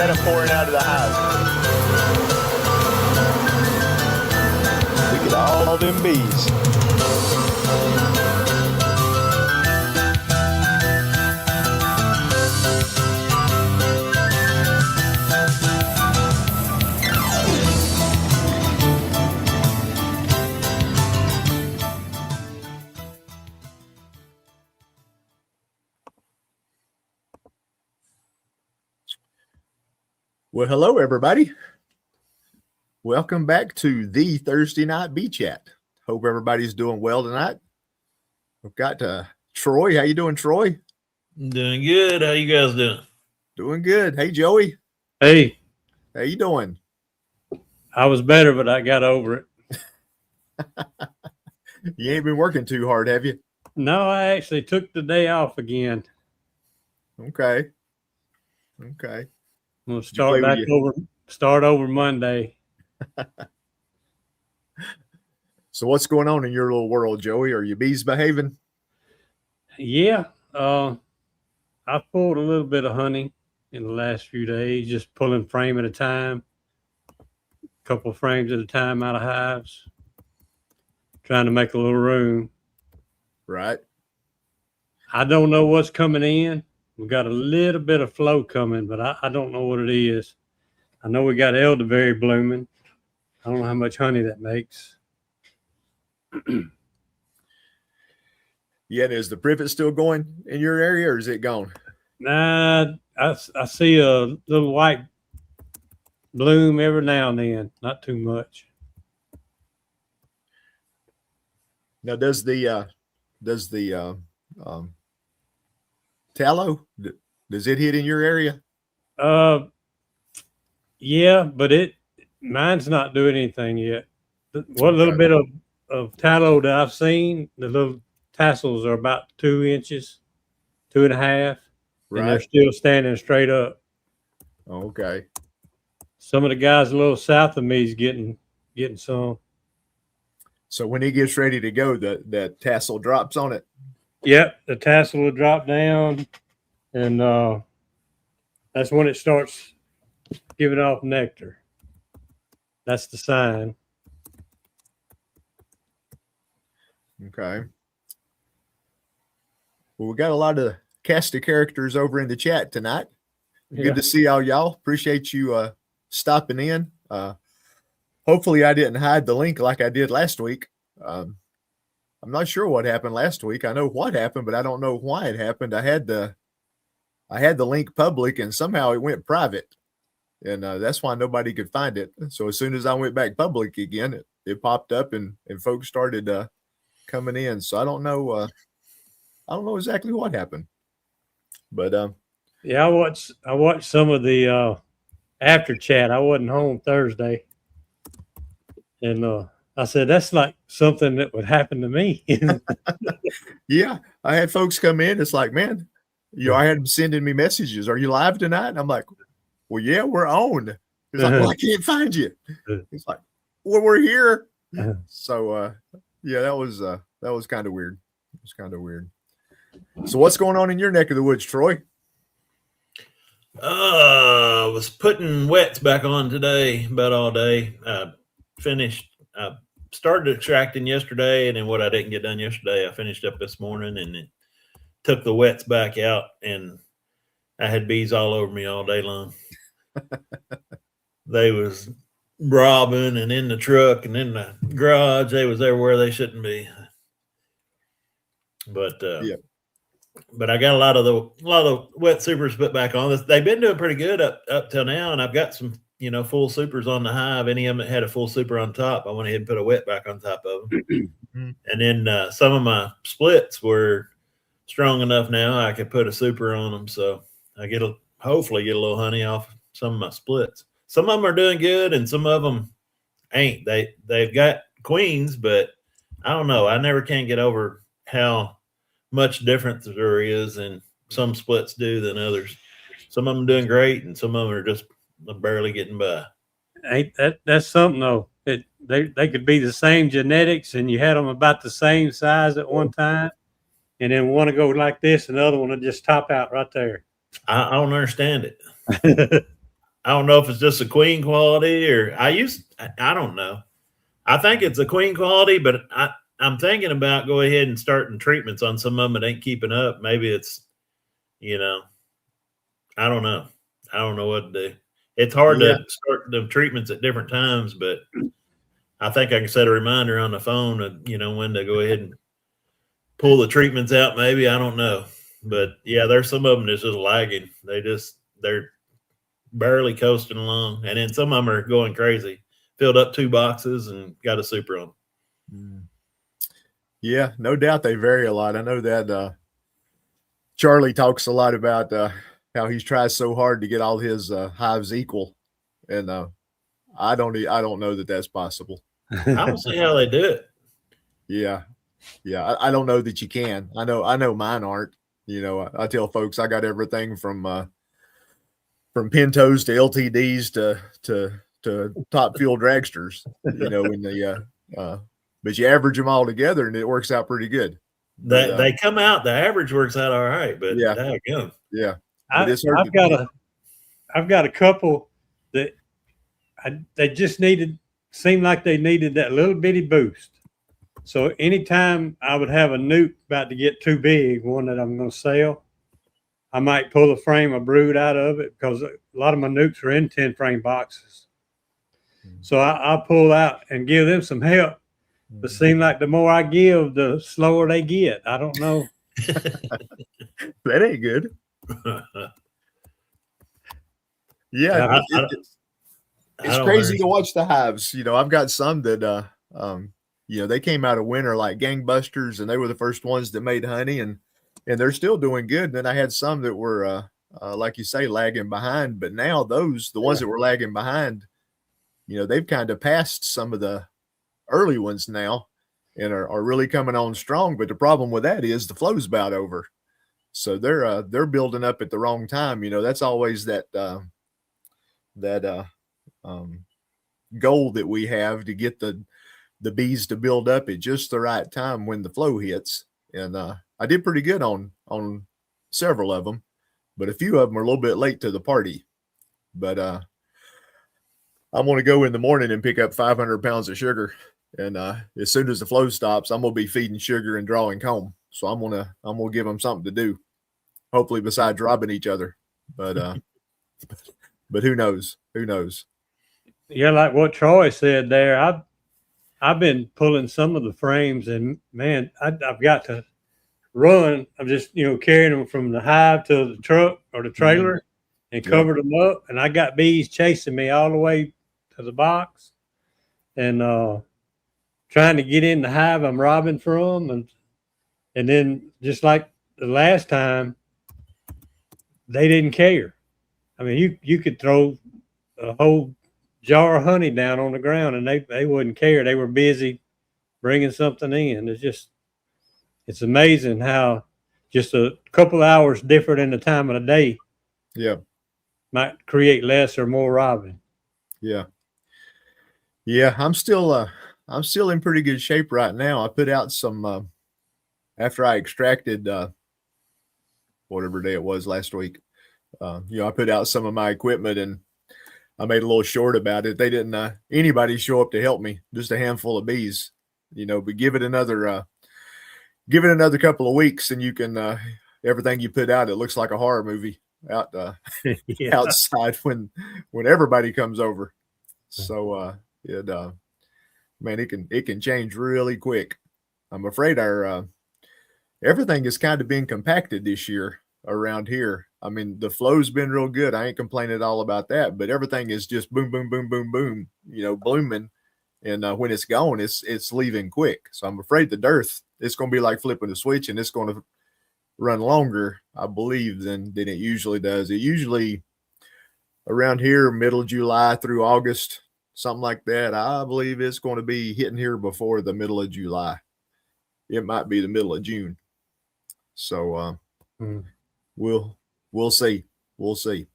honey pouring out of the hive. Look at all them bees. Well, hello, everybody. Welcome back to the Thursday Night Bee Chat. Hope everybody's doing well tonight. We've got Troy. How you doing, Troy? Doing good. How you guys doing? Doing good. Hey, Joey. Hey. How you doing? I was better, but I got over it. You ain't been working too hard, have you? No, I actually took the day off again. Okay. We'll start over Monday. So what's going on in your little world, Joey? Are your bees behaving? Yeah. I pulled a little bit of honey in the last few days, just pulling frame at a time, a couple of frames at a time out of hives, trying to make a little room. Right. I don't know what's coming in. We got a little bit of flow coming, but I don't know what it is. I know we got elderberry blooming. I don't know how much honey that makes. Yeah, is the privet still going in your area, or is it gone? Nah, I see a little white bloom every now and then, not too much. Now, does the tallow, does it hit in your area? Yeah, but mine's not doing anything yet. What little bit of tallow that I've seen, the little tassels are about 2 inches, 2.5, right. And they're still standing straight up. Okay. Some of the guys a little south of me is getting some. So when he gets ready to go, the tassel drops on it? Yep, the tassel will drop down, and that's when it starts giving off nectar. That's the sign. Okay. Well, we got a lot of cast of characters over in the chat tonight. Yeah. Good to see all y'all. Appreciate you stopping in. Hopefully I didn't hide the link like I did last week. I'm not sure what happened last week. I know what happened, but I don't know why it happened. I had the link public and somehow it went private. And that's why nobody could find it. So as soon as I went back public again, it popped up and folks started coming in. So I don't know exactly what happened. But yeah, I watched some of the after chat. I wasn't home Thursday. And I said, that's like something that would happen to me. Yeah, I had folks come in. It's like, man, I had them sending me messages. Are you live tonight? And I'm like, well, yeah, we're on. He's like, well, I can't find you. He's like, well, we're here. So, yeah, that was kind of weird. It was kind of weird. So what's going on in your neck of the woods, Troy? I was putting wets back on today, about all day. Started extracting yesterday, and then what I didn't get done yesterday, I finished up this morning, and then took the wets back out, and I had bees all over me all day long. They was robbing and in the truck and in the garage. They was everywhere they shouldn't be. But yeah. But I got a lot of wet supers put back on. They've been doing pretty good up till now, and I've got some full supers on the hive. Any of them that had a full super on top, I went ahead and put a wet back on top of them. And then some of my splits were strong enough now I could put a super on them, so I hopefully get a little honey off some of my splits. Some of them are doing good, and some of them ain't. They've got queens, but I don't know. I never can get over how much difference there is, and some splits do than others. Some of them doing great, and some of them are just barely getting by. That's something though. They could be the same genetics, and you had them about the same size at one time, and then one to go like this, and the other one will just top out right there. I don't understand it. I don't know if it's just a queen quality or I don't know. I think it's a queen quality, but I'm thinking about go ahead and starting treatments on some of them that ain't keeping up. Maybe it's, I don't know. I don't know what to do. It's hard Yeah. to start the treatments at different times, but I think I can set a reminder on the phone of, when to go ahead and pull the treatments out. Maybe, I don't know. But yeah, there's some of them that's just lagging. They're barely coasting along. And then some of them are going crazy. Filled up 2 boxes and got a super on. Yeah, no doubt they vary a lot. I know that Charlie talks a lot about how he's tried so hard to get all his hives equal, and I don't know that that's possible. I don't see how they do it. Yeah, I don't know that you can. I know mine aren't. I tell folks I got everything from Pintos to LTDs to top fuel dragsters. In the but you average them all together and it works out pretty good. They come out. The average works out all right, but yeah. I've got a couple that they just seemed like they needed that little bitty boost. So anytime I would have a nuke about to get too big, one that I'm going to sell, I might pull a frame of brood out of it because a lot of my nukes are in 10 frame boxes. So I pull out and give them some help. But it seems like the more I give, the slower they get. I don't know. That ain't good. Yeah, it's crazy to watch the hives. I've got some that they came out of winter like gangbusters, and they were the first ones that made honey, and they're still doing good. And then I had some that were like you say, lagging behind. But now the ones that were lagging behind, they've kind of passed some of the early ones now and are really coming on strong. But the problem with that is the flow's about over. So they're building up at the wrong time. That's always that goal that we have to get the bees to build up at just the right time when the flow hits. And I did pretty good on several of them, but a few of them are a little bit late to the party. But I'm going to go in the morning and pick up 500 pounds of sugar. And as soon as the flow stops, I'm going to be feeding sugar and drawing comb. So I'm going to give them something to do, hopefully besides robbing each other. But but who knows? Who knows? Yeah, like what Troy said there, I've been pulling some of the frames, and man, I've got to run. I'm just carrying them from the hive to the truck or the trailer and covered them up, and I got bees chasing me all the way to the box, and trying to get in the hive I'm robbing from, and then just like the last time, they didn't care. I mean, you could throw a whole jar of honey down on the ground and they wouldn't care. They were busy bringing something in. It's amazing how just a couple hours different in the time of the day might create less or more robbing. Yeah, I'm still in pretty good shape right now. I put out some after I extracted whatever day it was last week. I put out some of my equipment and I made a little short about it. They didn't anybody show up to help me, just a handful of bees, but give it another couple of weeks and you can everything you put out, it looks like a horror movie out outside when everybody comes over. So man, it can change really quick. I'm afraid our everything has kind of been compacted this year around here. I mean, the flow's been real good. I ain't complaining at all about that, but everything is just boom, boom, boom, boom, boom, blooming. And when it's gone, it's leaving quick. So I'm afraid the dearth, it's going to be like flipping a switch, and it's going to run longer, I believe, than it usually does. It usually around here, middle of July through August, something like that. I believe it's going to be hitting here before the middle of July. It might be the middle of June. So we'll see. We'll see.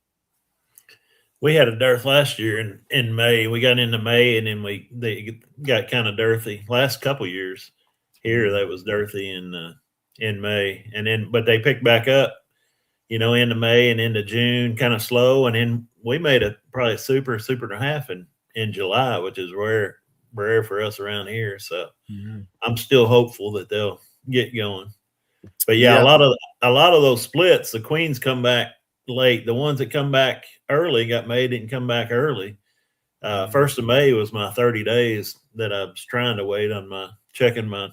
We had a dearth last year in May. We got into May, and then they got kind of dearthy. Last couple years here, that was dearthy in May, and then but they picked back up into May and into June, kind of slow. And then we made probably a super and a half in July, which is rare for us around here. So I'm still hopeful that they'll get going. But yeah, a lot of those splits, the queens come back late. The ones that come back early got made didn't come back early. 1st of May was my 30 days that I was trying to wait on checking my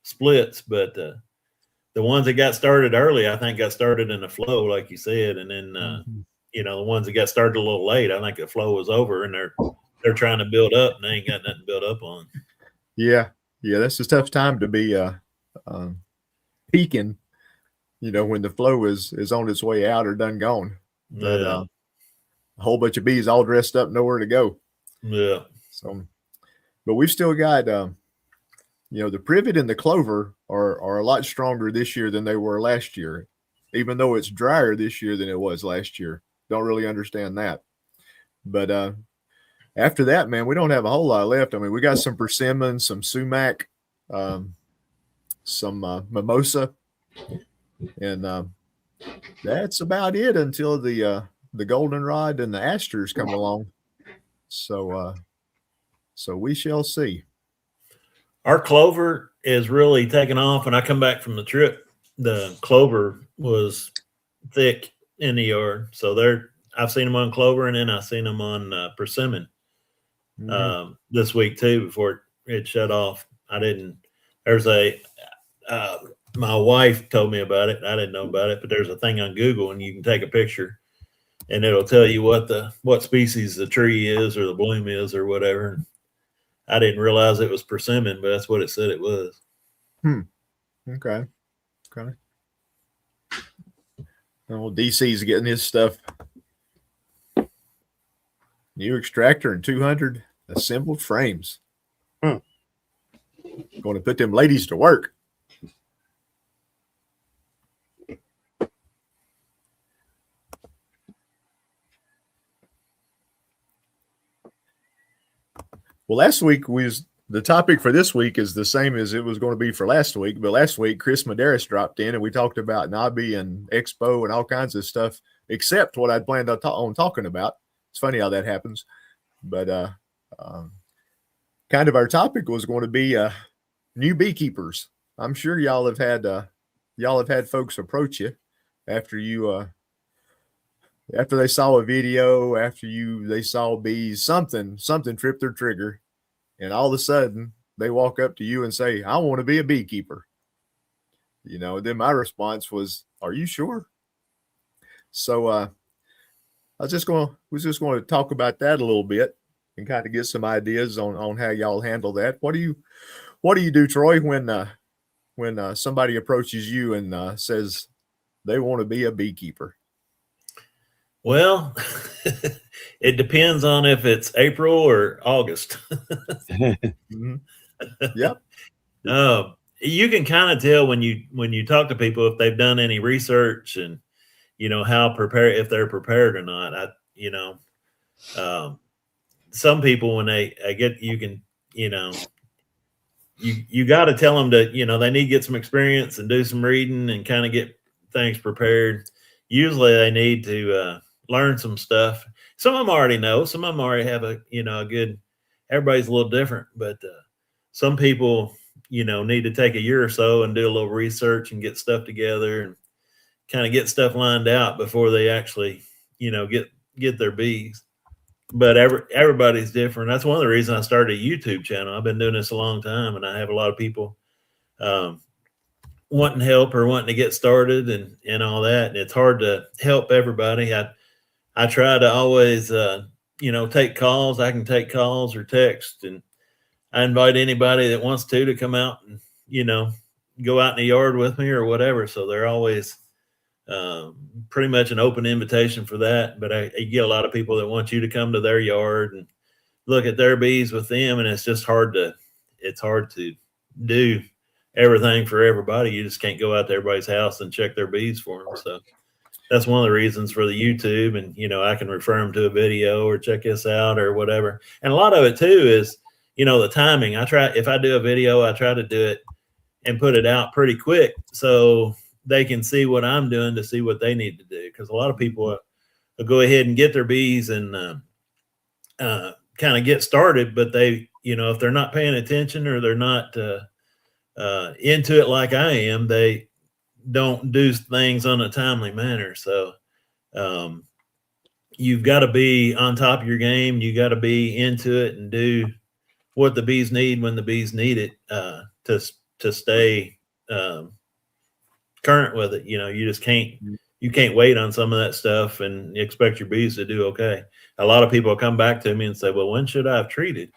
splits. But the ones that got started early, I think got started in the flow, like you said. And then, the ones that got started a little late, I think the flow was over and they're trying to build up and they ain't got nothing to build up on. Yeah. That's a tough time to be peaking, when the flow is on its way out or done gone. But a whole bunch of bees all dressed up, nowhere to go. Yeah. So, but we've still got, the privet and the clover are a lot stronger this year than they were last year, even though it's drier this year than it was last year. Don't really understand that. But after that, man, we don't have a whole lot left. I mean, we got some persimmon, some sumac, some mimosa, and that's about it until the goldenrod and the asters come along. So we shall see. Our clover is really taking off. When I come back from the trip, the clover was thick in the yard. So I've seen them on clover, and then I've seen them on persimmon this week too, before it shut off. My wife told me about it. I didn't know about it, but there's a thing on Google and you can take a picture and it'll tell you what species the tree is or the bloom is or whatever. I didn't realize it was persimmon, but that's what it said it was. Okay. Well, DC's getting his stuff. New extractor and 200 assembled frames. Going to put them ladies to work. Well, last week the topic for this week is the same as it was going to be for last week. But last week, Chris Medeiros dropped in and we talked about Nobby and Expo and all kinds of stuff, except what I'd planned on talking about. It's funny how that happens. But kind of our topic was going to be new beekeepers. I'm sure y'all have had folks approach you after they saw a video, they saw bees, something tripped their trigger, and all of a sudden they walk up to you and say, "I want to be a beekeeper." Then my response was, "Are you sure?" So I was just going to talk about that a little bit and kind of get some ideas on how y'all handle that. What do you do, Troy, when somebody approaches you and says they want to be a beekeeper? Well, it depends on if it's April or August. Yep. You can kind of tell when you talk to people if they've done any research and how prepared, if they're prepared or not. Some people when they get, you can you got to tell them that they need to get some experience and do some reading and kind of get things prepared. Usually they need to learn some stuff. Some of them already know. Some of them already have a good. Everybody's a little different, but some people need to take a year or so and do a little research and get stuff together and kind of get stuff lined out before they actually get their bees. But everybody's different. That's one of the reasons I started a YouTube channel. I've been doing this a long time, and I have a lot of people wanting help or wanting to get started and all that. And it's hard to help everybody. I try to always, take calls. I can take calls or text, and I invite anybody that wants to come out and, go out in the yard with me or whatever. So they're always pretty much an open invitation for that. But I get a lot of people that want you to come to their yard and look at their bees with them. And it's just hard to do everything for everybody. You just can't go out to everybody's house and check their bees for them. So that's one of the reasons for the YouTube. And, I can refer them to a video or check this out or whatever. And a lot of it too is, the timing. If I do a video, I try to do it and put it out pretty quick. So, they can see what I'm doing to see what they need to do. Because a lot of people will go ahead and get their bees and kind of get started, but they, if they're not paying attention or they're not into it like I am, they don't do things on a timely manner. So you've got to be on top of your game. You got to be into it and do what the bees need when the bees need it to stay current with it. You just can't wait on some of that stuff and expect your bees to do okay. A lot of people come back to me and say, well, when should I have treated?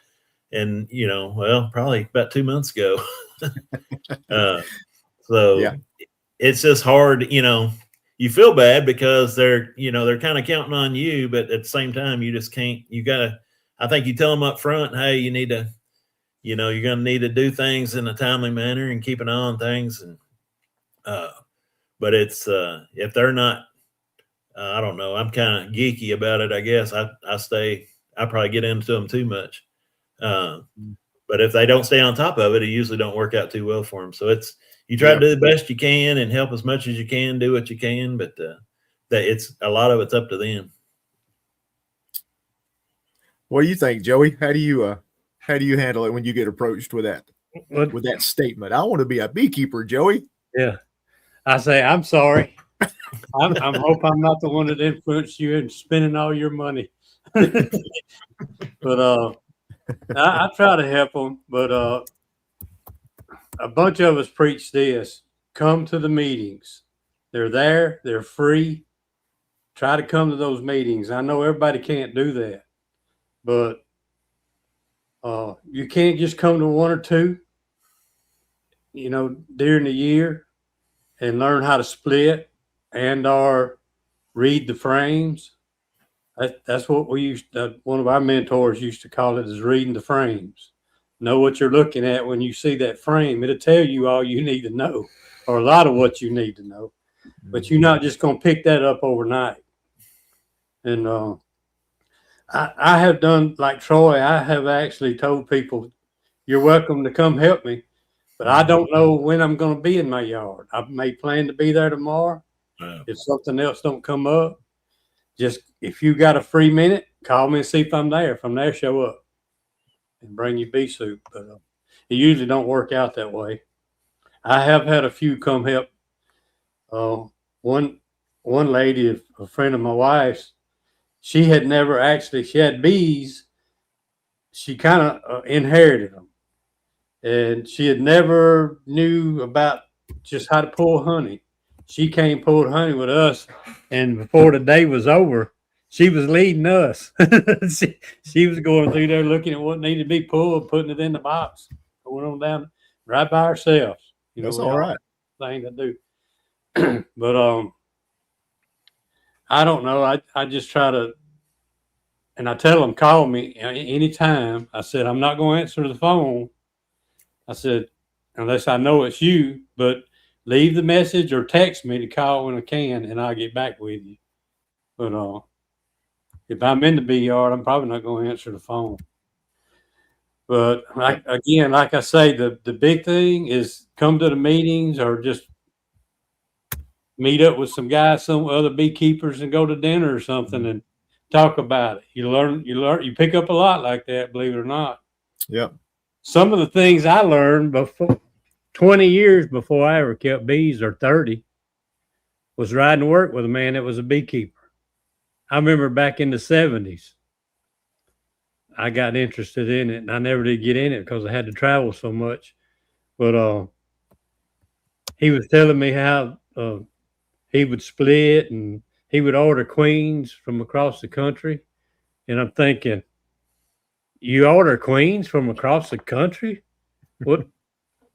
And, well, probably about 2 months ago. So yeah. It's just hard, you feel bad because they're kind of counting on you, but at the same time, you just can't, I think you tell them up front, hey, you need to, you're going to need to do things in a timely manner and keep an eye on things. And, but it's, if they're not, I don't know, I'm kind of geeky about it, I guess. I probably get into them too much. But if they don't stay on top of it, it usually don't work out too well for them. So you try to do the best you can and help as much as you can, do what you can, but it's a lot of it's up to them. What do you think, Joey? How do you handle it when you get approached with that statement? I want to be a beekeeper, Joey. Yeah, I say I'm sorry. I hope I'm not the one that influenced you in spending all your money. But I try to help them. But a bunch of us preach this: come to the meetings. They're there. They're free. Try to come to those meetings. I know everybody can't do that, but you can't just come to one or two, during the year and learn how to split and or read the frames. That's what one of our mentors used to call it, is reading the frames. Know what you're looking at when you see that frame. It'll tell you all you need to know, or a lot of what you need to know, but you're not just going to pick that up overnight. And I have done like Troy. I have actually told people, you're welcome to come help me, but I don't know when I'm going to be in my yard. I may plan to be there tomorrow. If something else don't come up, just if you got a free minute, call me and see if I'm there. If I'm there, show up and bring you bee soup. But it usually don't work out that way. I have had a few come help. One lady, a friend of my wife's, she had bees. She kind of inherited them, and she had never knew about just how to pull honey. She came pulled honey with us, and before the day was over, she was leading us. she was going through there looking at what needed to be pulled, putting it in the box, going on down right by ourselves. That's all right. Thing to do. But I don't know. I just try to, and I tell them, call me anytime. I said, I'm not going to answer the phone. I said, unless I know it's you, but leave the message or text me to call when I can, and I'll get back with you. But if I'm in the bee yard, I'm probably not going to answer the phone. But like I say, the big thing is come to the meetings or just meet up with some guys, some other beekeepers, and go to dinner or something and talk about it. You pick up a lot like that, believe it or not. Yeah. Some of the things I learned before 20 years before I ever kept bees, or 30, was riding to work with a man that was a beekeeper. I remember back in the 70s, I got interested in it, and I never did get in it because I had to travel so much. But he was telling me how he would split and he would order queens from across the country. And I'm thinking, you order queens from across the country? What?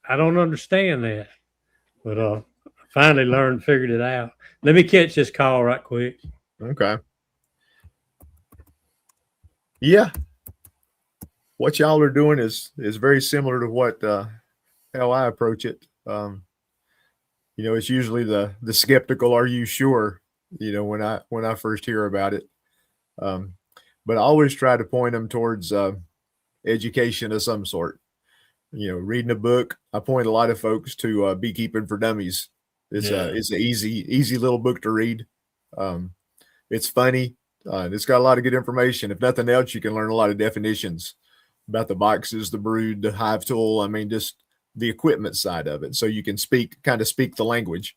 I don't understand that. But I finally figured it out. Let me catch this call right quick. Okay. Yeah. What y'all are doing is very similar to what how I approach it. It's usually the skeptical, are you sure? When I first hear about it. But I always try to point them towards education of some sort. Reading a book. I point a lot of folks to Beekeeping for Dummies. It's Yeah. it's an easy little book to read. It's funny. It's got a lot of good information. If nothing else, you can learn a lot of definitions about the boxes, the brood, the hive tool. I mean, just the equipment side of it, so you can kind of speak the language.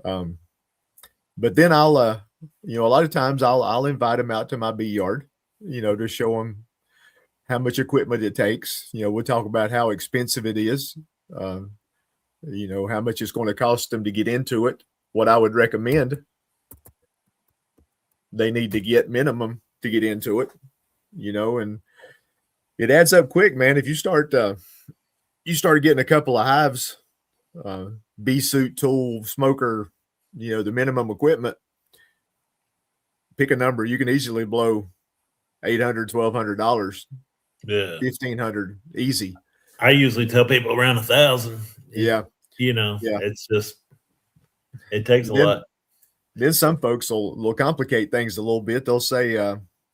But then I'll, a lot of times I'll invite them out to my bee yard, to show them how much equipment it takes. We'll talk about how expensive it is. How much it's going to cost them to get into it. What I would recommend they need to get minimum to get into it, and it adds up quick, man. If you start getting a couple of hives, bee suit, tool, smoker, the minimum equipment, pick a number. You can easily blow $800, $1,200, Yeah. $1,500 easy. I usually tell people around 1,000. Yeah. It's just, it takes a lot. Then some folks will complicate things a little bit. They'll say,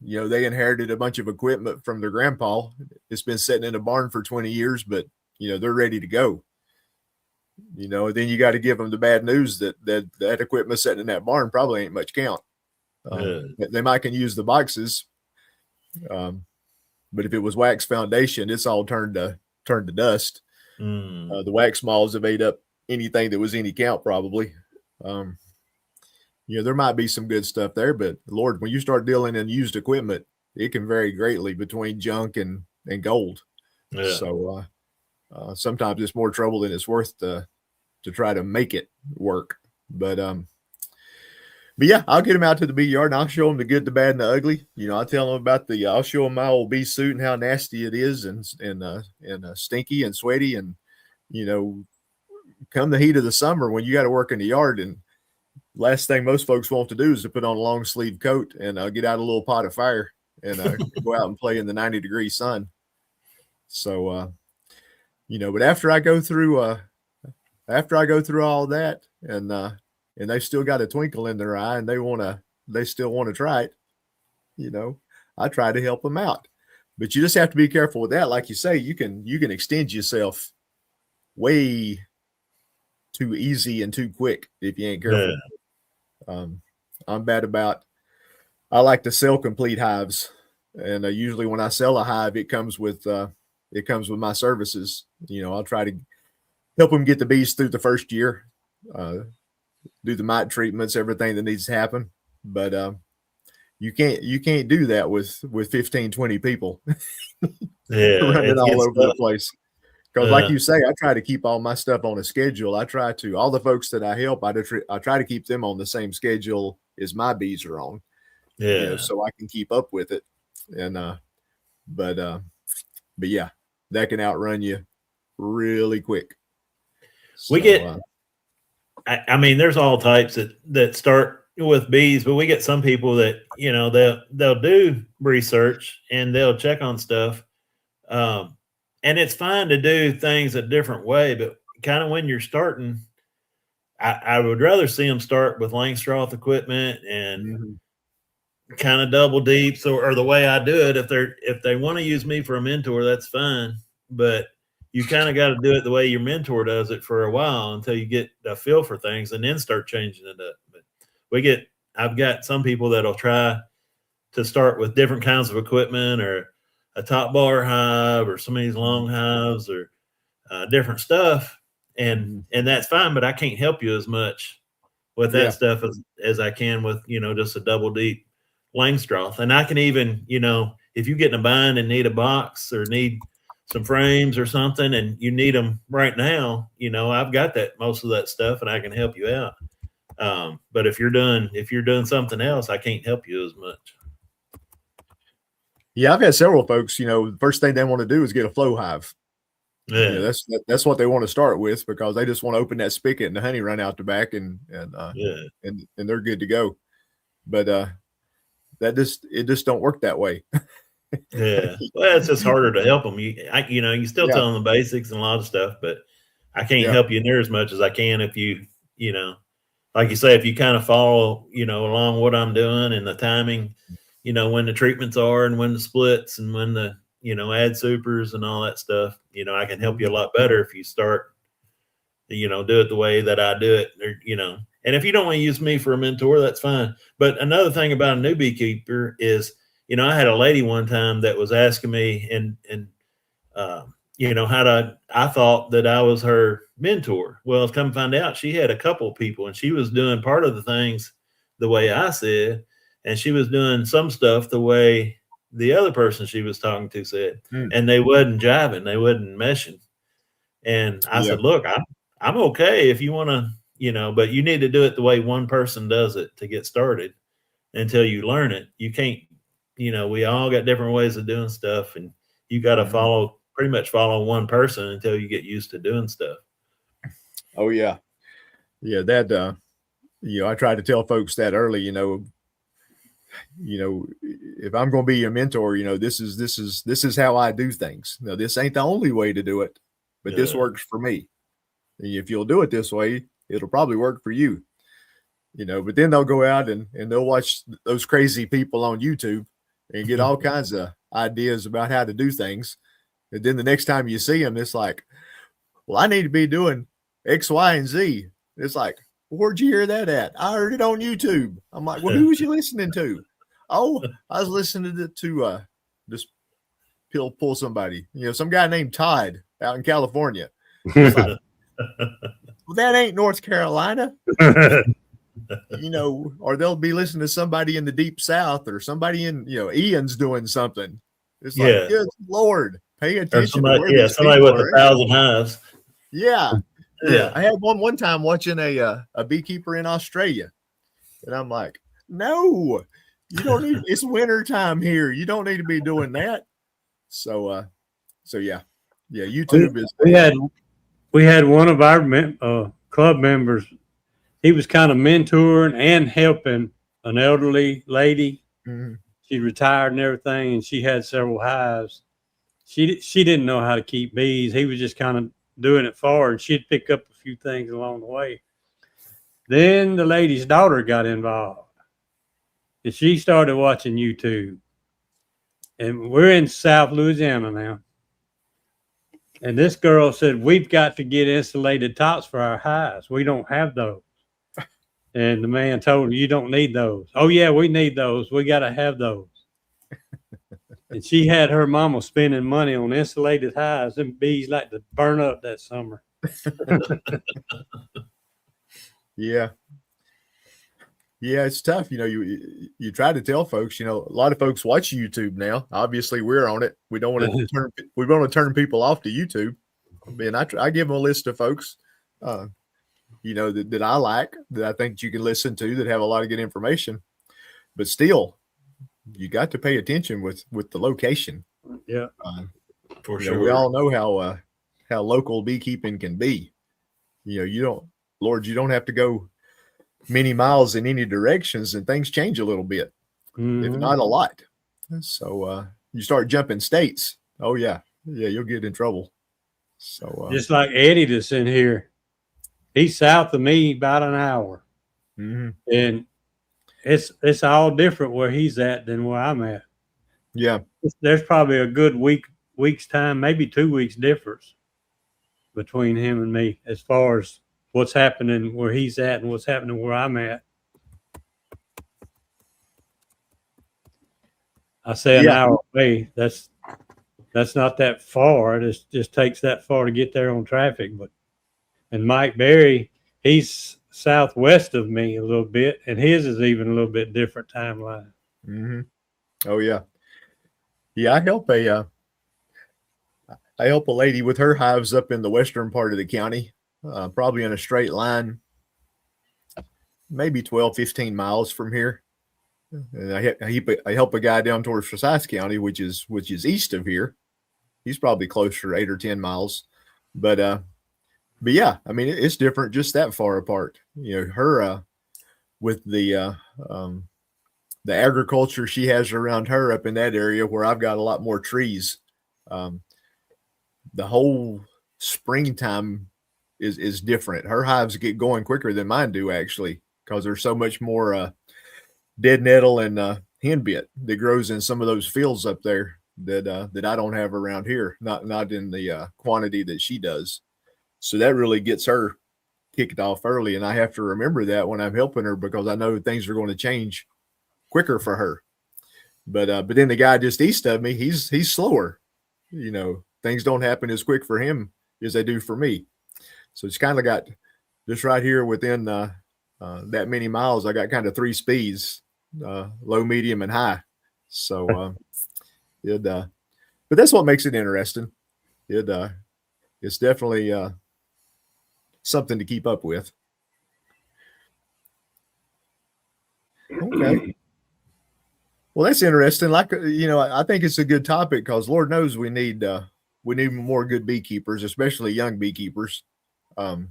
they inherited a bunch of equipment from their grandpa. It's been sitting in a barn for 20 years, but they're ready to go. Then you got to give them the bad news that equipment sitting in that barn probably ain't much count. They might can use the boxes, but if it was wax foundation, it's all turned to dust. The wax moths have ate up anything that was any count probably. There might be some good stuff there, but Lord, when you start dealing in used equipment, it can vary greatly between junk and gold. Yeah. So sometimes it's more trouble than it's worth to try to make it work. But yeah, I'll get them out to the bee yard and I'll show them the good, the bad, and the ugly. I'll tell them about I'll show them my old bee suit and how nasty it is and stinky and sweaty. And, come the heat of the summer when you got to work in the yard, and last thing most folks want to do is to put on a long sleeve coat and get out a little pot of fire and go out and play in the 90-degree sun. So, but after I go through all that and they still got a twinkle in their eye and they still want to try it, I try to help them out. But you just have to be careful with that. Like you say, you can extend yourself way too easy and too quick if you ain't careful. Yeah. I'm bad about, I like to sell complete hives. And usually when I sell a hive, it comes with my services. I'll try to help them get the bees through the first year, do the mite treatments, everything that needs to happen. But you can't do that with 15, 20 people running all over the place. Because like you say, I try to keep all my stuff on a schedule. All the folks that I help, I try to keep them on the same schedule as my bees are on. Yeah. So I can keep up with it. And but yeah, that can outrun you really quick. We get I mean, there's all types that start with bees, but we get some people that, they'll do research and they'll check on stuff. And it's fine to do things a different way, but kind of when you're starting, I would rather see them start with Langstroth equipment and kind of double deeps or the way I do it. If they want to use me for a mentor, that's fine. But you kind of got to do it the way your mentor does it for a while until you get a feel for things and then start changing it up. But I've got some people that'll try to start with different kinds of equipment or a top bar hive or some of these long hives or different stuff. And that's fine, but I can't help you as much with that stuff as I can with, just a double deep Langstroth. And I can even, if you get in a bind and need a box or need some frames or something and you need them right now, I've got most of that stuff and I can help you out. But if you're doing something else, I can't help you as much. Yeah, I've had several folks, the first thing they want to do is get a flow hive. Yeah. That's what they want to start with because they just want to open that spigot and the honey run out the back and they're good to go. But it just don't work that way. Yeah. Well, it's just harder to help them. You still tell them the basics and a lot of stuff, but I can't help you near as much as I can if you like you say, if you kind of follow, along what I'm doing and the timing, when the treatments are and when the splits and when the, add supers and all that stuff, I can help you a lot better if you start, do it the way that I do it, or. And if you don't want to use me for a mentor, that's fine. But another thing about a new beekeeper is, I had a lady one time that was asking me, and I thought that I was her mentor. Well, come find out, she had a couple of people, and she was doing part of the things the way I said, and she was doing some stuff the way the other person she was talking to said, and they wasn't jiving, they wasn't meshing. And I said, look, I'm okay if you want to. But you need to do it the way one person does it to get started until you learn it. You can't, we all got different ways of doing stuff, and you got to pretty much follow one person until you get used to doing stuff. Oh yeah. Yeah. That, I try to tell folks that early, if I'm going to be your mentor, this is how I do things. Now, this ain't the only way to do it, but this works for me. And if you'll do it this way, it'll probably work for you, but then they'll go out and they'll watch those crazy people on YouTube and get all kinds of ideas about how to do things. And then the next time you see them, it's like, well, I need to be doing X, Y, and Z. It's like, where'd you hear that at? I heard it on YouTube. I'm like, well, who was you listening to? Oh, I was listening to just pull somebody, some guy named Todd out in California. It's like, well, that ain't North Carolina, or they'll be listening to somebody in the deep South or somebody in, Ian's doing something. It's like, good Lord, pay attention. Somebody with 1,000 hives. Yeah. I had one time watching a beekeeper in Australia, and I'm like, no, you don't need, it's winter time here. You don't need to be doing that. So yeah, YouTube we had one of our club members. He was kind of mentoring and helping an elderly lady. Mm-hmm. She retired and everything, and she had several hives. She didn't know how to keep bees. He was just kind of doing it for her, and she'd pick up a few things along the way. Then the lady's daughter got involved, and she started watching YouTube. And we're in South Louisiana now. And this girl said, we've got to get insulated tops for our hives. We don't have those. And the man told her, you don't need those. Oh, yeah, we need those. We got to have those. And she had her mama spending money on insulated hives. Them bees like to burn up that summer. Yeah. Yeah, it's tough. You try to tell folks, a lot of folks watch YouTube now. Obviously we're on it. We don't want to turn people off to YouTube. And I give them a list of folks, that I like, that I think you can listen to, that have a lot of good information, but still you got to pay attention with the location. Yeah. For sure. We all know how local beekeeping can be. You don't have to go many miles in any directions, and things change a little bit, if not a lot. So you start jumping states. Oh yeah, you'll get in trouble. So just like Eddie that's in here, he's south of me about an hour, and it's all different where he's at than where I'm at. Yeah, there's probably a good week's time, maybe 2 weeks difference between him and me as far as what's happening where he's at and what's happening where I'm at. I say an hour away. That's not that far. It just takes that far to get there on traffic. And Mike Berry, he's southwest of me a little bit, and his is even a little bit different timeline. Oh yeah. I help a lady with her hives up in the western part of the county. Probably in a straight line, maybe 12, 15 miles from here. And I help a guy down towards Forsyth County, which is east of here. He's probably closer, 8 or 10 miles. But yeah, I mean, it's different just that far apart. Her with the agriculture she has around her up in that area where I've got a lot more trees. The whole springtime is different. Her hives get going quicker than mine do, actually, because there's so much more dead nettle and henbit that grows in some of those fields up there that I don't have around here, not in the quantity that she does. So that really gets her kicked off early. And I have to remember that when I'm helping her, because I know things are going to change quicker for her. But then the guy just east of me, he's slower. Things don't happen as quick for him as they do for me. So it's kind of got just right here within that many miles. I got kind of 3 speeds, low, medium, and high. So but that's what makes it interesting. It's definitely something to keep up with. Okay. Well, that's interesting. Like, I think it's a good topic because Lord knows we need more good beekeepers, especially young beekeepers. We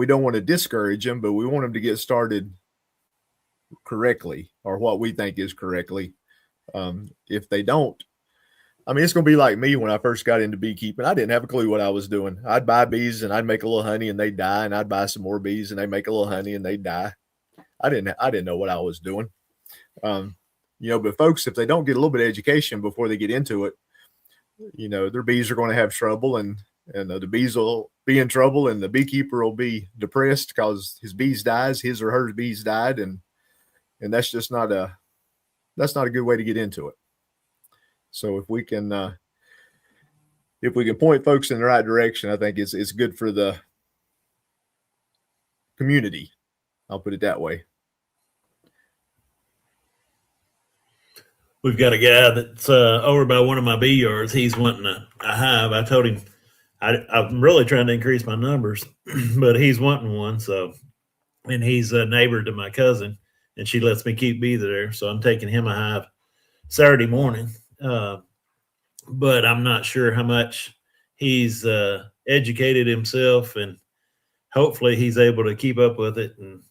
don't want to discourage them, but we want them to get started correctly, or what we think is correctly. If they don't, it's going to be like me when I first got into beekeeping. I didn't have a clue what I was doing. I'd buy bees and I'd make a little honey and they'd die, and I'd buy some more bees and they'd make a little honey and they'd die. I didn't know what I was doing. But folks, if they don't get a little bit of education before they get into it, their bees are going to have trouble, and the bees will be in trouble, and the beekeeper will be depressed because his or her bees died, and that's just not a good way to get into it. So if we can point folks in the right direction, I think it's good for the community. I'll put it that way. We've got a guy that's over by one of my bee yards. He's wanting a hive. I told him I'm really trying to increase my numbers, but he's wanting one. So, and he's a neighbor to my cousin, and she lets me keep bees there. So I'm taking him a hive Saturday morning. But I'm not sure how much he's educated himself, and hopefully he's able to keep up with it and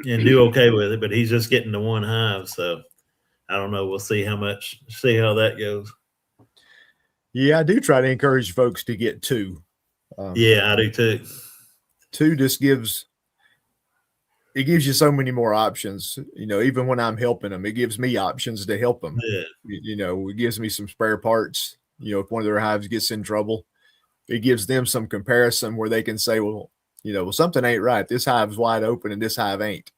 do okay with it. But he's just getting to one hive, so I don't know. We'll see how that goes. Yeah, I do try to encourage folks to get 2. Yeah, I do too. 2 just gives you so many more options. Even when I'm helping them, it gives me options to help them. Yeah. It gives me some spare parts. If one of their hives gets in trouble, it gives them some comparison where they can say, well, something ain't right. This hive's wide open and this hive ain't.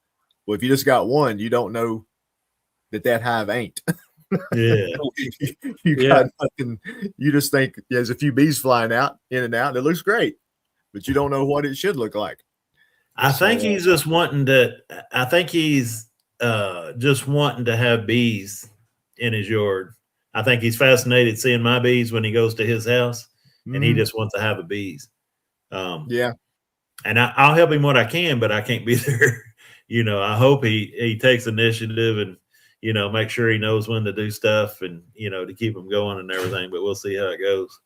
Well, if you just got one, you don't know that hive ain't. Yeah. You got nothing. You just think there's a few bees flying out in and out, and it looks great, but you don't know what it should look like. I think he's just wanting to. I think he's just wanting to have bees in his yard. I think he's fascinated seeing my bees when he goes to his house, and he just wants to have the bees. Yeah, and I'll help him what I can, but I can't be there. I hope he takes initiative and make sure he knows when to do stuff and to keep him going and everything. But we'll see how it goes.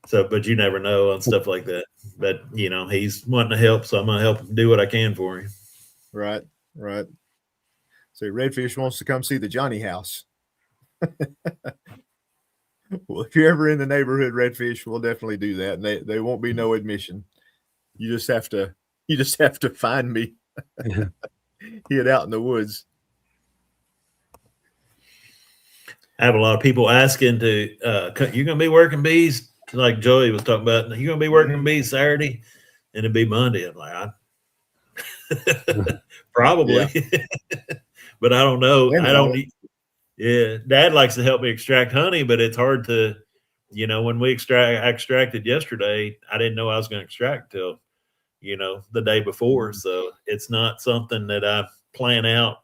So, but you never know on stuff like that. But he's wanting to help, so I'm gonna help him do what I can for him. Right. So Redfish wants to come see the Johnny house. Well, if you're ever in the neighborhood, Redfish, we'll definitely do that, and they won't be no admission. You just have to find me. Hid out in the woods. I have a lot of people asking to you're gonna be working bees, like Joey was talking about. You're gonna be working bees Saturday, and it'd be Monday. I'm like, probably, but I don't know. I don't. Yeah, Dad likes to help me extract honey, but it's hard to, when we extracted yesterday, I didn't know I was going to extract till, the day before. So it's not something that I plan out,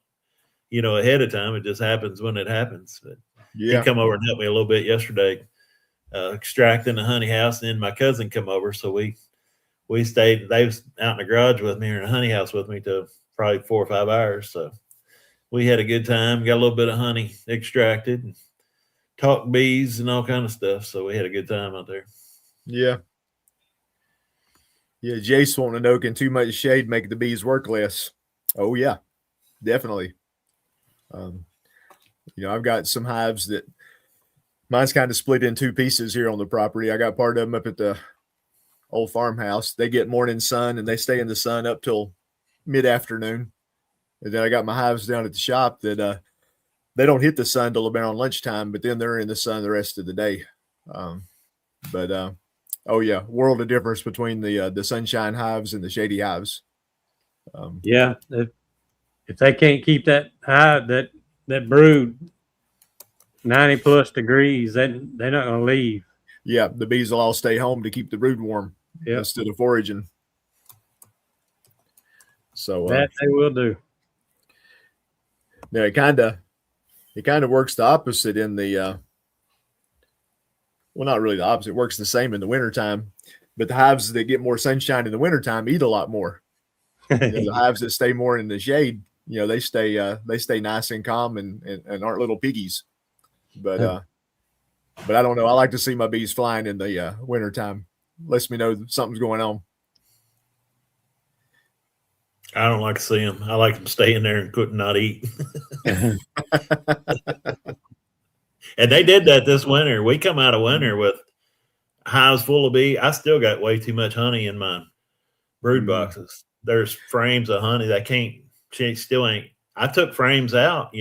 ahead of time. It just happens when it happens. But he come over and helped me a little bit yesterday, extracting the honey house. And then my cousin come over, so we stayed. They was out in the garage with me or in the honey house with me till probably 4 or 5 hours. So we had a good time, got a little bit of honey extracted, and talked bees and all kind of stuff. So we had a good time out there. Yeah. Yeah. Jace wanting to know, can too much shade make the bees work less? Oh yeah, definitely. I've got some hives that mine's kind of split in 2 pieces here on the property. I got part of them up at the old farmhouse. They get morning sun and they stay in the sun up till mid-afternoon. And then I got my hives down at the shop that they don't hit the sun till about on lunchtime, but then they're in the sun the rest of the day. But oh yeah, world of difference between the sunshine hives and the shady hives. Yeah, if they can't keep that hive, that brood 90 plus degrees, then they're not going to leave. Yeah, the bees will all stay home to keep the brood warm instead of foraging. So that they will do. Now it kind of works the opposite in the well, not really the opposite. It works the same in the wintertime, but the hives that get more sunshine in the wintertime eat a lot more. The hives that stay more in the shade, they stay nice and calm and aren't little piggies. But I don't know. I like to see my bees flying in the wintertime. Lets me know something's going on. I don't like to see them. I like them staying there and could not eat. And they did that this winter. We come out of winter with hives full of bees. I still got way too much honey in my brood boxes. There's frames of honey that she still ain't. I took frames out,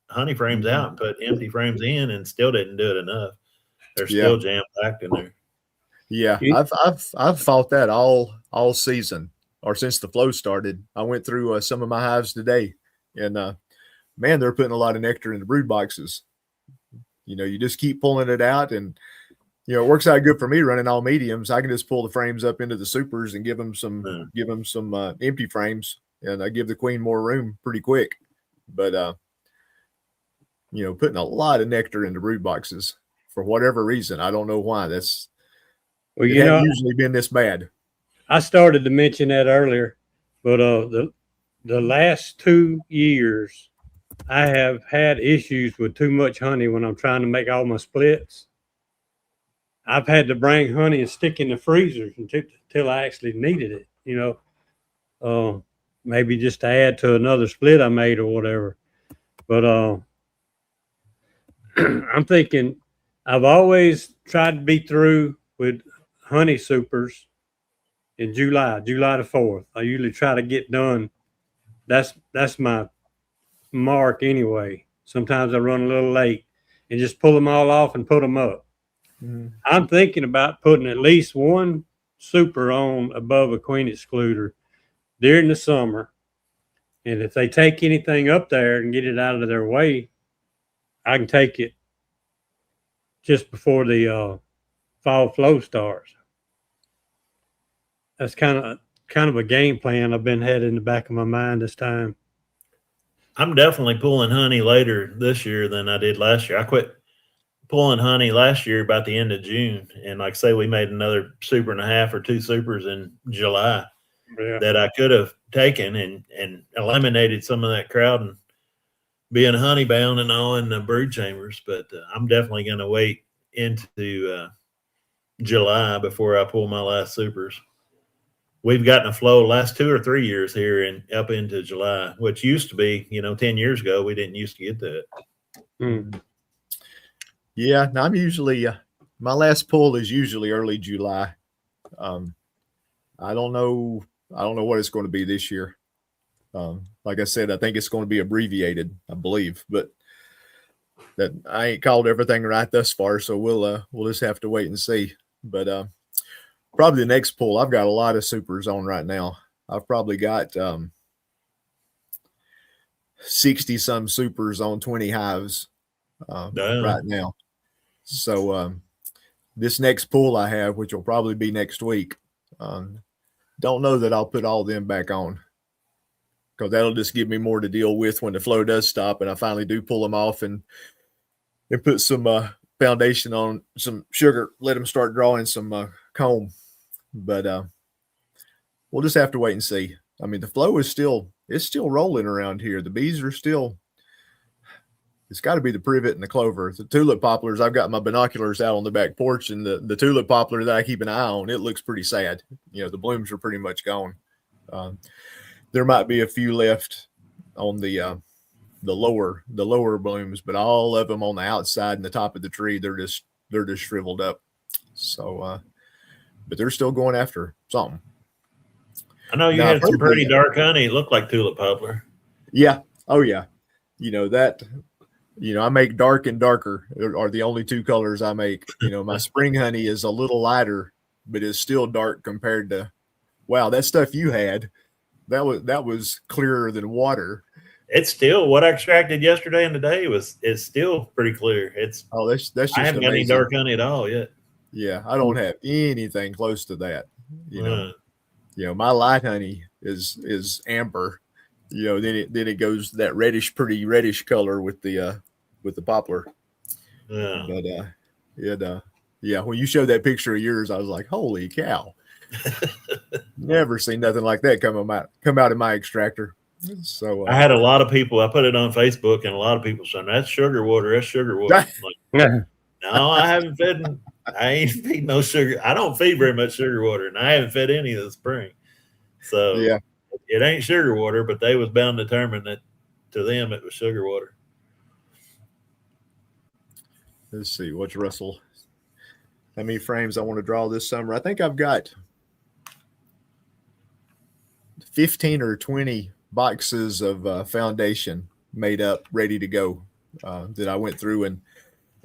honey frames out and put empty frames in and still didn't do it enough. They're still jam packed in there. Yeah, I've fought that all season or since the flow started. I went through some of my hives today, and man, they're putting a lot of nectar in the brood boxes. You just keep pulling it out, and it works out good for me running all mediums. I can just pull the frames up into the supers and give them some empty frames, and I give the queen more room pretty quick. But putting a lot of nectar in the brood boxes for whatever reason, I don't know why. It hasn't usually been this bad. I started to mention that earlier, but the last 2 years, I have had issues with too much honey when I'm trying to make all my splits. I've had to bring honey and stick in the freezers until I actually needed it, maybe just to add to another split I made or whatever. But I'm thinking I've always tried to be through with honey supers in July the 4th. I usually try to get done. That's my mark anyway. Sometimes I run a little late and just pull them all off and put them up. I'm thinking about putting at least one super on above a queen excluder during the summer. And if they take anything up there and get it out of their way, I can take it just before the fall flow starts. That's kind of a game plan I've been had in the back of my mind this time. I'm definitely pulling honey later this year than I did last year. I quit pulling honey last year about the end of June, and like I say, we made another super and a half or 2 supers in July that I could have taken and eliminated some of that crowd and being honey bound and all in the brood chambers. But I'm definitely going to wait into July before I pull my last supers. We've gotten a flow the last 2 or 3 years here and up into July, which used to be, 10 years ago, we didn't used to get that. Yeah, now I'm usually my last pull is usually early July. I don't know what it's going to be this year. Like I said, I think it's going to be abbreviated, I believe, but that I ain't called everything right thus far, so we'll just have to wait and see. But probably the next pull, I've got a lot of supers on right now. I've probably got 60 some supers on 20 hives right now. So this next pull I have, which will probably be next week, don't know that I'll put all them back on, because that'll just give me more to deal with when the flow does stop and I finally do pull them off and put some foundation on, some sugar, let them start drawing some comb. But we'll just have to wait and see. I mean, the flow is still rolling around here. The bees are still, it's got to be the privet and the clover. The tulip poplars, I've got my binoculars out on the back porch, and the tulip poplar that I keep an eye on, it looks pretty sad. The blooms are pretty much gone. There might be a few left on the lower blooms, but all of them on the outside and the top of the tree, they're just shriveled up. So, but they're still going after something. I know you had some pretty dark honey. It looked like tulip poplar. Yeah. Oh yeah. That I make dark and darker are the only two colors I make. My spring honey is a little lighter, but it's still dark compared to, wow, that stuff you had, that was clearer than water. It's still what I extracted yesterday and today is still pretty clear. Oh, that's just I haven't got any amazing. dark honey at all yet. Yeah, I don't have anything close to that. Uh, My light honey is amber. Then it goes that pretty reddish color with the poplar. yeah. But when you showed that picture of yours, I was like, holy cow. Never seen nothing like that come out of my extractor. So I had a lot of people. I put it on Facebook, and a lot of people saying that's sugar water. That's sugar water. I'm like, no, I haven't fed. I ain't feed no sugar. I don't feed very much sugar water, and I haven't fed any of the spring. So yeah, it ain't sugar water, but they was bound to determine that to them it was sugar water. let's see. What's Russell? How many frames I want to draw this summer? I think I've got 15 or 20 boxes of foundation made up, ready to go, that I went through and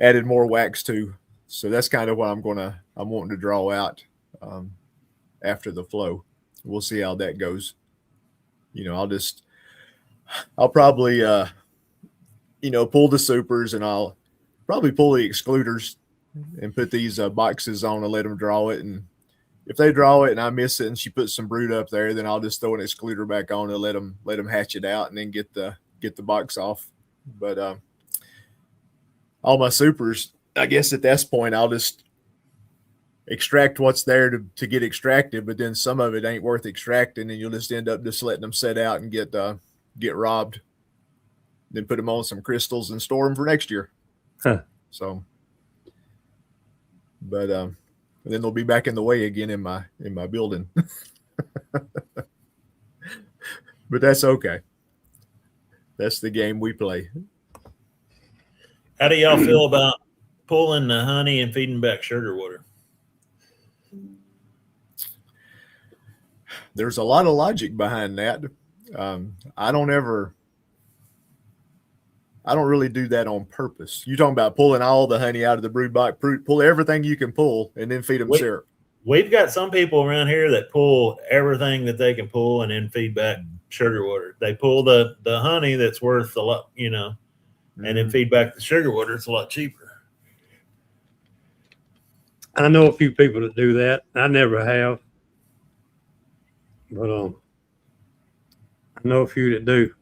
added more wax to. So that's kind of what I'm wanting to draw out after the flow. We'll see how that goes. I'll probably pull the supers, and I'll probably pull the excluders and put these boxes on and let them draw it. And if they draw it and I miss it and she puts some brood up there, then I'll just throw an excluder back on and let them hatch it out and then get the box off. But all my supers, I guess at this point, I'll just extract what's there to get extracted, but then some of it ain't worth extracting, and you'll just end up just letting them set out and get robbed. Then put them on some crystals and store them for next year. Huh. So, but then they'll be back in the way again in my building. But that's okay. That's the game we play. How do y'all feel about pulling the honey and feeding back sugar water? There's a lot of logic behind that. I don't really do that on purpose. You're talking about pulling all the honey out of the brood box, pull everything you can pull, and then feed them syrup. We've got some people around here that pull everything that they can pull and then feed back sugar water. They pull the honey that's worth a lot, and then feed back the sugar water. It's a lot cheaper. I know a few people that do that. I never have, but I know a few that do.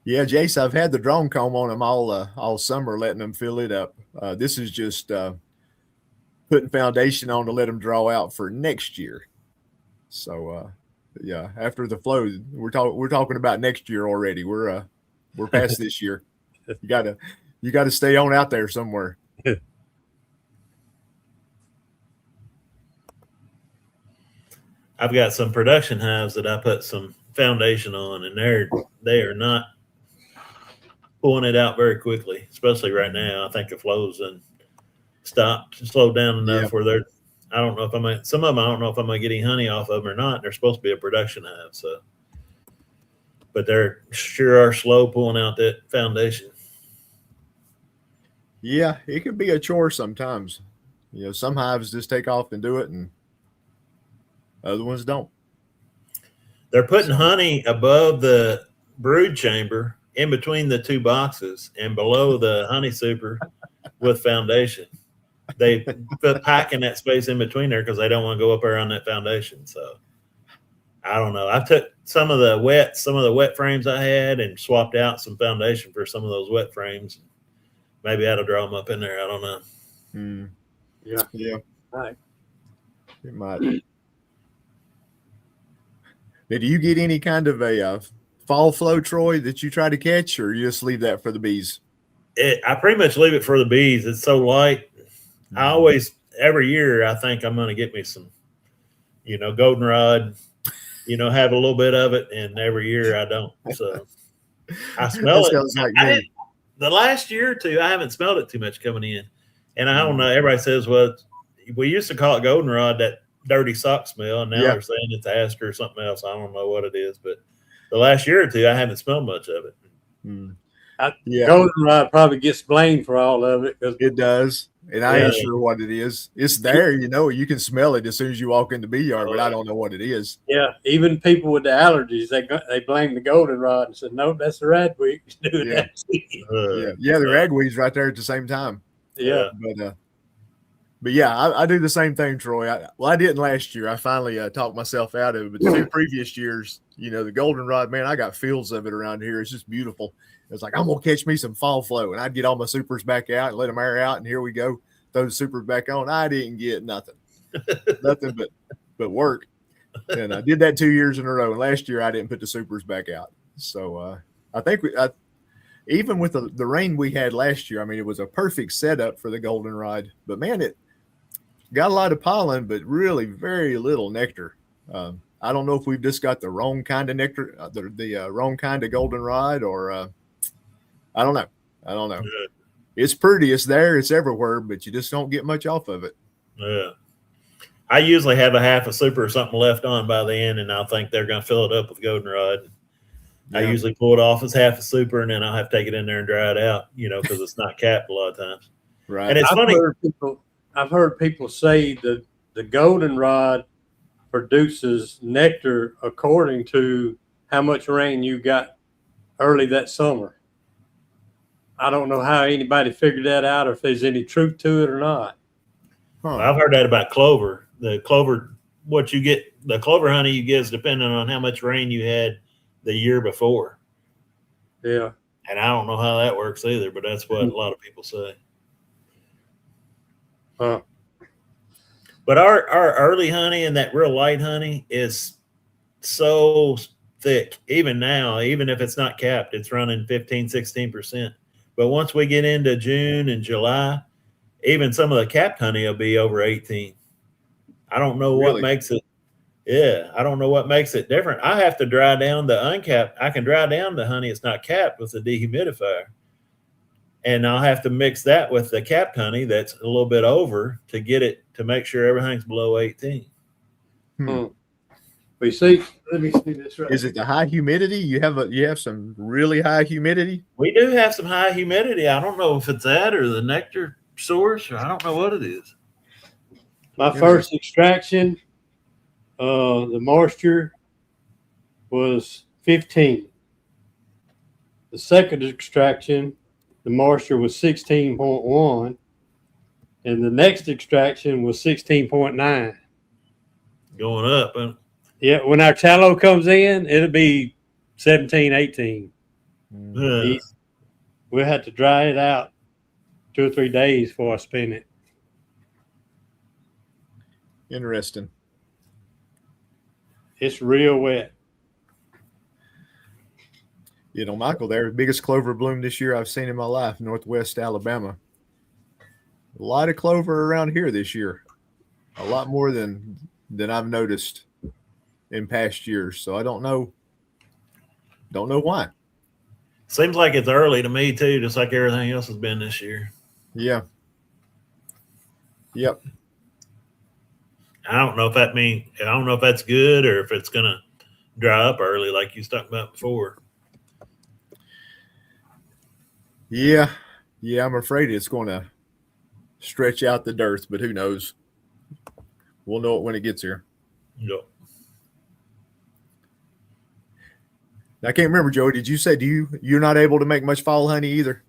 Yeah, Jace, I've had the drone comb on them all summer, letting them fill it up. This is just putting foundation on to let them draw out for next year. So, yeah, after the flow, we're talking about next year already. We're past this year. You gotta stay on out there somewhere. I've got some production hives that I put some foundation on, and they are not pulling it out very quickly, especially right now. I think the flows and slowed down enough where they're. I don't know if some of them. I don't know if I'm gonna get any honey off of them or not. They're supposed to be a production hive, so, but they're sure are slow pulling out that foundation. Yeah, it can be a chore sometimes. Some hives just take off and do it, and other ones don't. They're putting honey above the brood chamber in between the two boxes and below the honey super with foundation. They put packing that space in between there because they don't want to go up there on that foundation. So I don't know. I took some of the wet frames I had and swapped out some foundation for some of those wet frames. Maybe that'll draw them up in there. I don't know. Yeah. Right. It might. Now, do you get any kind of a fall flow, Troy, that you try to catch, or you just leave that for the bees? I pretty much leave it for the bees. It's so light. I always, every year, I think I'm going to get me some, goldenrod, have a little bit of it, and every year I don't. So I smell it. Sounds like me. The last year or two, I haven't smelled it too much coming in. And I don't know. Everybody says, well, we used to call it goldenrod, that dirty sock smell, and now they're saying it's aster or something else. I don't know what it is, but the last year or two, I haven't smelled much of it. Mm. Yeah. Goldenrod probably gets blamed for all of it because it does. And I ain't Yeah. sure what it is. It's there, you can smell it as soon as you walk in the bee yard, but I don't know what it is. yeah, even people with the allergies, they blame the goldenrod and said, no, that's the ragweed doing Yeah. that. Yeah, the ragweed's right there at the same time. Yeah. But yeah, I do the same thing, Troy. I didn't last year. I finally talked myself out of it. But the 2 previous years, the goldenrod, man, I got fields of it around here. It's just beautiful. It's like, I'm going to catch me some fall flow. And I'd get all my supers back out and let them air out. And here we go. Throw the supers back on. I didn't get nothing. Nothing but work. And I did that 2 years in a row. And last year, I didn't put the supers back out. So I think even with the rain we had last year, I mean, it was a perfect setup for the goldenrod. But, man, it got a lot of pollen, but really very little nectar. I don't know if we've just got the wrong kind of nectar, the wrong kind of goldenrod, or I don't know. Yeah. It's pretty. It's there. It's everywhere, but you just don't get much off of it. Yeah. I usually have a half a super or something left on by the end, and I'll think they're going to fill it up with goldenrod. Yeah. I usually pull it off as half a super, and then I'll have to take it in there and dry it out, because it's not capped a lot of times. Right. And it's funny. I've heard people say that the goldenrod produces nectar according to how much rain you got early that summer. I don't know how anybody figured that out, or if there's any truth to it or not. Huh. I've heard that about clover. The clover, the clover honey you get is depending on how much rain you had the year before. Yeah. And I don't know how that works either, but that's what a lot of people say. Huh. But our early honey and that real light honey is so thick. Even now, even if it's not capped, it's running 15, 16%. But once we get into June and July, even some of the capped honey will be over 18. I don't know what makes it. Yeah, I don't know what makes it different. I have to dry down the uncapped. I can dry down the honey it's not capped with a dehumidifier. And I'll have to mix that with the capped honey that's a little bit over to get it to make sure everything's below 18. Let me see this right. Is it the high humidity? You have some really high humidity? We do have some high humidity. I don't know if it's that or the nectar source, or I don't know what it is. My first extraction, the moisture was 15. The second extraction, the moisture was 16.1, and the next extraction was 16.9. Going up, huh? Yeah, when our tallow comes in, it'll be 17, 18. We'll have to dry it out 2 or 3 days before I spin it. Interesting. It's real wet. Michael, there, biggest clover bloom this year I've seen in my life, Northwest Alabama. A lot of clover around here this year. A lot more than I've noticed in past years. So I don't know why. Seems like it's early to me too, just like everything else has been this year. Yeah. Yep. I don't know if that's good or if it's gonna dry up early like you was talking about before. Yeah, I'm afraid it's going to stretch out the dearth, but who knows? We'll know it when it gets here. Yep. I can't remember, Joey. Did you say you're not able to make much fall honey either?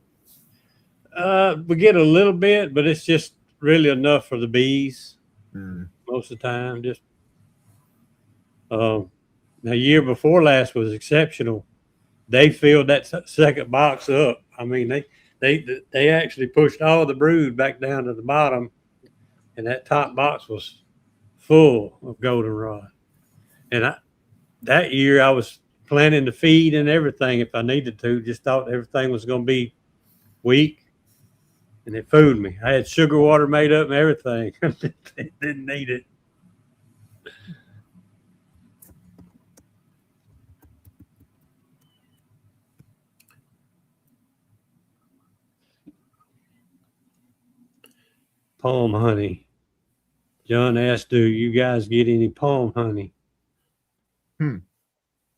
We get a little bit, but it's just really enough for the bees most of the time. Just the year before last was exceptional. They filled that second box up. I mean, they actually pushed all the brood back down to the bottom, and that top box was full of goldenrod. And that year I was planning to feed and everything if I needed to. Just thought everything was going to be weak, and it fooled me. I had sugar water made up and everything. Didn't need it. Palm honey. John asked, do you guys get any palm honey?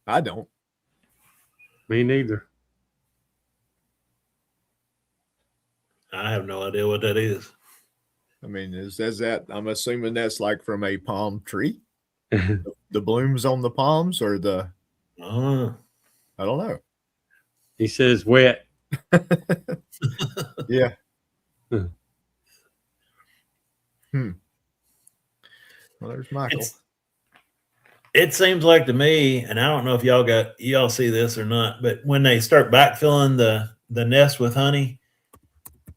I don't. Me neither. I have no idea what that is. I mean, is that? I'm assuming that's like from a palm tree. The blooms on the palms, or the Oh, I don't know. He says wet. Yeah. Hmm. Well, there's Michael. It seems like to me, and I don't know if y'all see this or not, but when they start backfilling the nest with honey,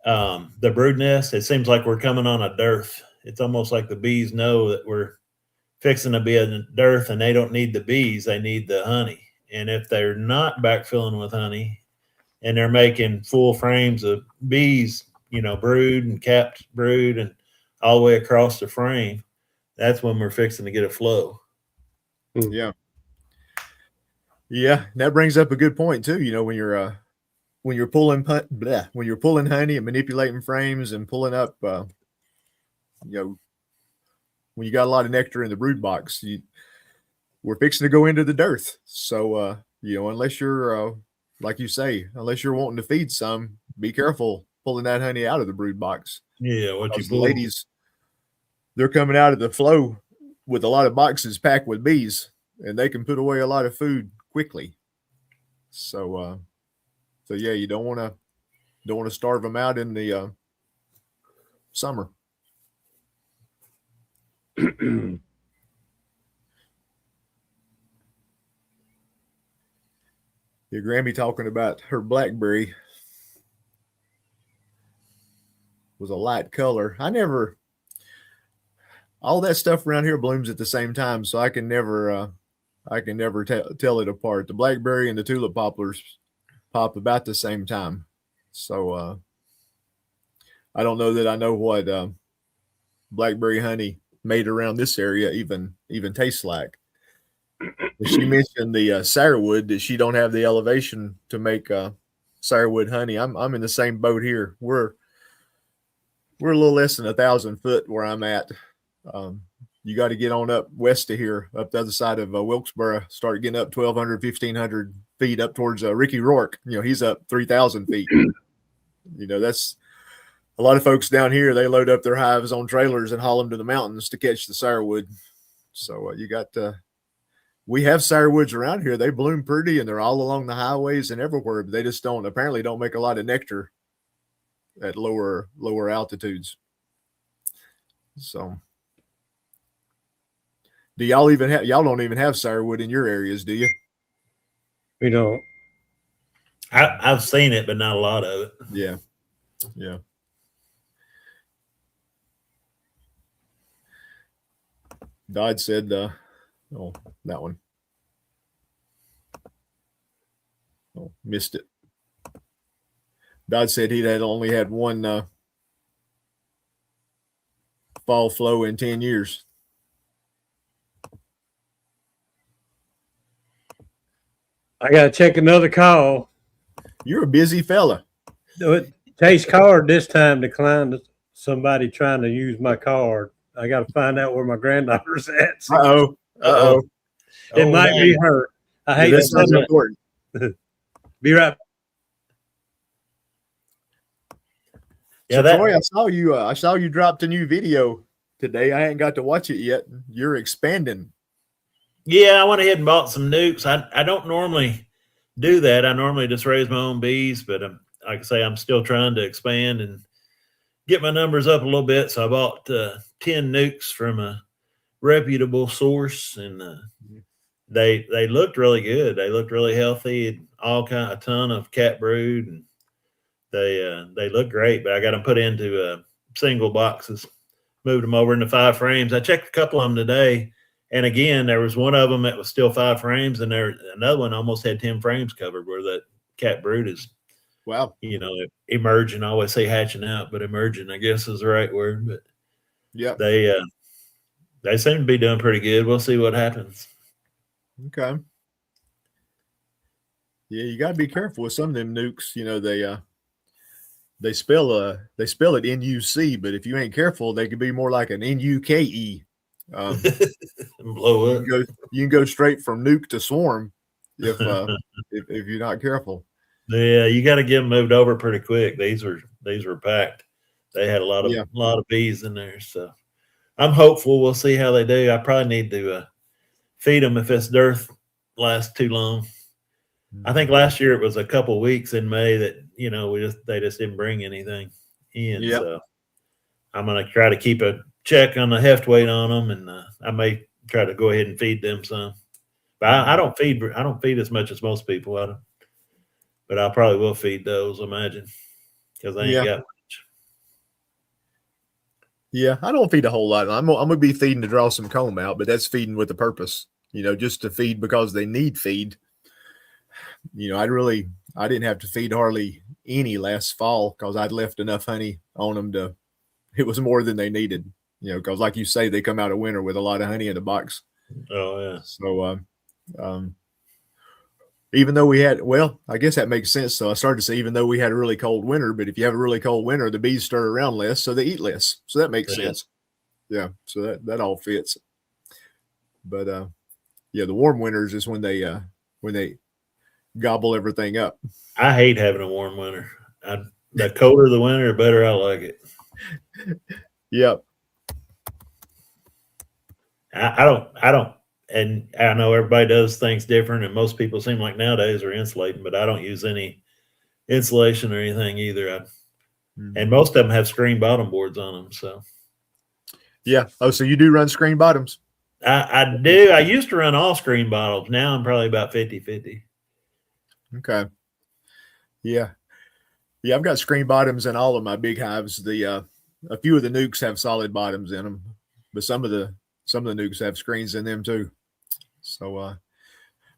the brood nest, it seems like we're coming on a dearth. It's almost like the bees know that we're fixing to be a dearth, and they don't need the bees; they need the honey. And if they're not backfilling with honey, and they're making full frames of bees, brood and capped brood, and all the way across the frame, that's when we're fixing to get a flow. Yeah. Yeah, that brings up a good point too. When you're pulling honey and manipulating frames and pulling up, when you got a lot of nectar in the brood box, we're fixing to go into the dearth. So, unless you're, like you say, unless you're wanting to feed some, be careful pulling that honey out of the brood box. Yeah, what you The pull. ladies, they're coming out of the flow with a lot of boxes packed with bees, and they can put away a lot of food quickly. So yeah, you don't want to starve them out in the summer. Your Grammy talking about her blackberry was a light color. All that stuff around here blooms at the same time, so I can never tell it apart. The blackberry and the tulip poplars pop about the same time. So I don't know that I know what blackberry honey made around this area even tastes like. She mentioned the sourwood, that she don't have the elevation to make sourwood honey. I'm in the same boat here. We're a little less than 1,000 foot where I'm at. You got to get on up west of here, up the other side of Wilkesboro, start getting up 1,200, 1,500 feet up towards Ricky Rourke. He's up 3,000 feet. That's a lot of folks down here. They load up their hives on trailers and haul them to the mountains to catch the sourwood. So we have sourwoods around here. They bloom pretty, and they're all along the highways and everywhere, but they just apparently don't make a lot of nectar at lower altitudes. So y'all don't even have sourwood in your areas, do you? We don't. I've seen it, but not a lot of it. Yeah. Dodd said, that one. Oh, missed it. Dodd said he had only had one fall flow in 10 years. I got to check another call. You're a busy fella. Chase card this time declined somebody trying to use my card. I got to find out where my granddaughter's at. Uh-oh. It might be her. I hate this is important. Be right. Yeah, so Troy, I saw you dropped a new video today. I hadn't got to watch it yet. You're expanding. Yeah, I went ahead and bought some nukes. I don't normally do that. I normally just raise my own bees, but like I say, I'm still trying to expand and get my numbers up a little bit. So I bought 10 nukes from a reputable source, and they looked really good. They looked really healthy. A ton of cat brood, and they look great. But I got them put into single boxes, moved them over into 5 frames. I checked a couple of them today, and again, there was one of them that was still 5 frames, and another one almost had 10 frames covered, where that cat brood is. Wow. Emerging. I always say hatching out, but emerging, I guess, is the right word. But yeah, they seem to be doing pretty good. We'll see what happens. Okay. Yeah, you got to be careful with some of them nukes. They spell it N-U-C, but if you ain't careful, they could be more like an N-U-K-E. Blow up. You can go straight from nuke to swarm if you're not careful. Yeah, you got to get them moved over pretty quick. These were packed. They had a lot of bees in there. So I'm hopeful. We'll see how they do. I probably need to feed them if this dearth lasts too long. I think last year it was a couple weeks in May that they just didn't bring anything in. Yep. So I'm gonna try to keep a check on the heft weight on them, and I may try to go ahead and feed them some. But I don't feed as much as most people. But I probably will feed those. Imagine, because I ain't got much. Yeah, I don't feed a whole lot. I'm gonna be feeding to draw some comb out, but that's feeding with a purpose. Just to feed because they need feed. I didn't have to feed hardly any last fall because I'd left enough honey on them it was more than they needed, because like you say, they come out of winter with a lot of honey in the box. Oh, yeah. So, even though I guess that makes sense. So I started to say, even though we had a really cold winter, but if you have a really cold winter, the bees stir around less, so they eat less. So that makes sense. Yeah. So that all fits. But, the warm winters is when they gobble everything up. I hate having a warm winter. The colder the winter, the better I like it. Yep. I don't, and I know everybody does things different, and most people seem like nowadays are insulating, but I don't use any insulation or anything either. And most of them have screen bottom boards on them. So, yeah. Oh, so you do run screen bottoms? I do. I used to run all screen bottoms. Now I'm probably about 50-50. Okay. Yeah. Yeah, I've got screen bottoms in all of my big hives. A few of the nukes have solid bottoms in them, but some of the nukes have screens in them too. So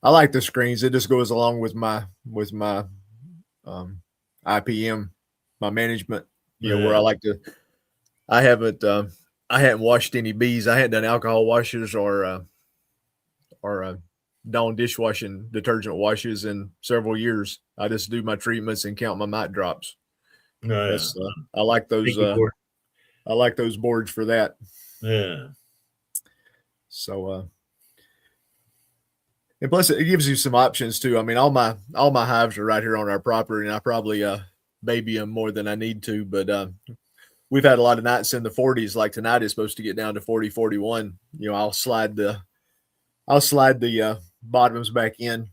I like the screens. It just goes along with my IPM, my management. Where I hadn't washed any bees. I hadn't done alcohol washes or Dawn dishwashing detergent washes in several years. I just do my treatments and count my mite drops. I like those. I like those boards for that. Yeah. So, and plus it gives you some options too. I mean, all my hives are right here on our property, and I probably baby them more than I need to. But we've had a lot of nights in the 40s. Like tonight is supposed to get down to 40, 41. I'll slide the bottoms back in.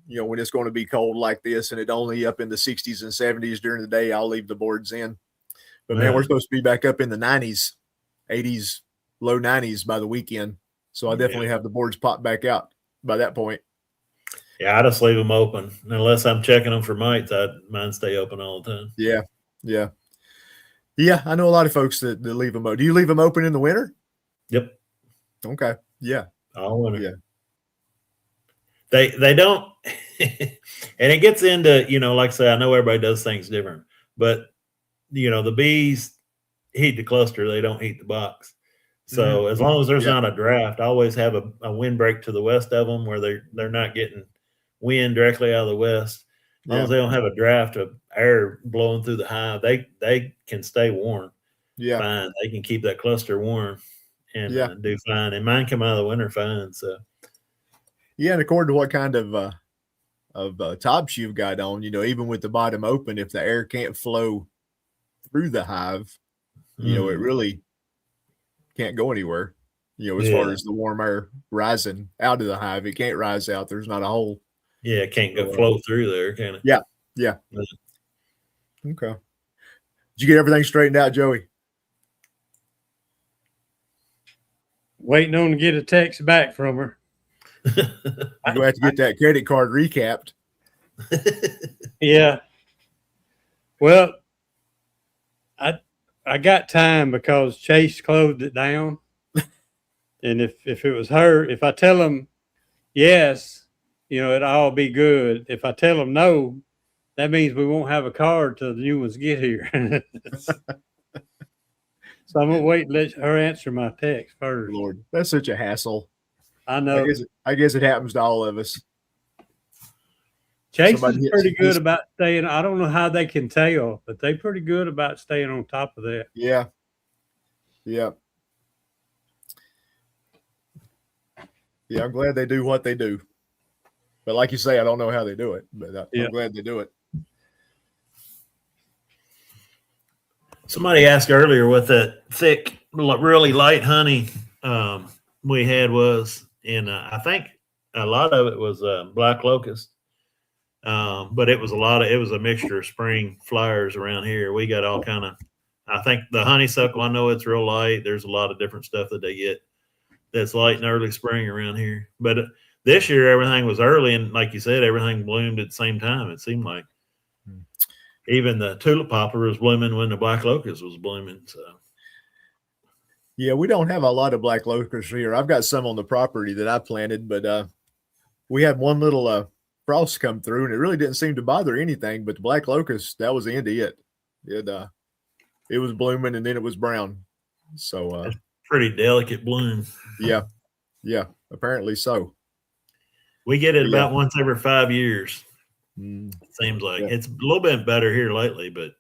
When it's going to be cold like this, and it only up in the 60s and 70s during the day, I'll leave the boards in. But man, we're supposed to be back up in the 90s, 80s, low 90s by the weekend. So I definitely have the boards pop back out by that point. Yeah, I just leave them open unless I'm checking them for mites. Mine stay open all the time. Yeah, yeah, yeah. I know a lot of folks that leave them open. Do you leave them open in the winter? Yep. Okay. Yeah. All winter. Yeah. They don't, and it gets into like I say, I know everybody does things different, but the bees heat the cluster, they don't heat the box. So as long as there's not a draft, I always have a windbreak to the west of them where they're not getting wind directly out of the west. As long as they don't have a draft of air blowing through the hive, they can stay warm. Yeah, fine. They can keep that cluster warm and do fine. And mine come out of the winter fine. So yeah, and according to what kind of tops you've got on, even with the bottom open, if the air can't flow through the hive, it really can't go anywhere. As far as the warm air rising out of the hive, it can't rise out. There's not a hole. Yeah, it can't go flow through there, can it? Yeah. Okay. Did you get everything straightened out, Joey? Waiting on to get a text back from her. You're going to have to get that credit card recapped. Yeah. Well, I got time because Chase closed it down. And if it was her, if I tell them yes, it'll all be good. If I tell them no, that means we won't have a card till the new ones get here. So I'm going to wait and let her answer my text first. Lord, that's such a hassle. I know. I guess it happens to all of us. Chase is pretty good about staying. I don't know how they can tell, but they're pretty good about staying on top of that. Yeah. Yeah. Yeah, I'm glad they do what they do. But like you say, I don't know how they do it, but Yeah. I'm glad they do it. Somebody asked earlier what that thick, really light honey we had was, and I think a lot of it was black locust, but it was a mixture of spring flowers around here. We got all kind of. I think the honeysuckle, I know it's real light. There's a lot of different stuff that they get that's light in early spring around here. But this year everything was early, and like you said, everything bloomed at the same time. It seemed like. Even the tulip poplar was blooming when the black locust was blooming. So, yeah, we don't have a lot of black locusts here. I've got some on the property that I planted, but we had one little frost come through, and it really didn't seem to bother anything. But the black locust, that was the end of it. It was blooming, and then it was brown. So, it's pretty delicate bloom. Yeah, apparently so. We get it about once every 5 years. It seems like it's a little bit better here lately, but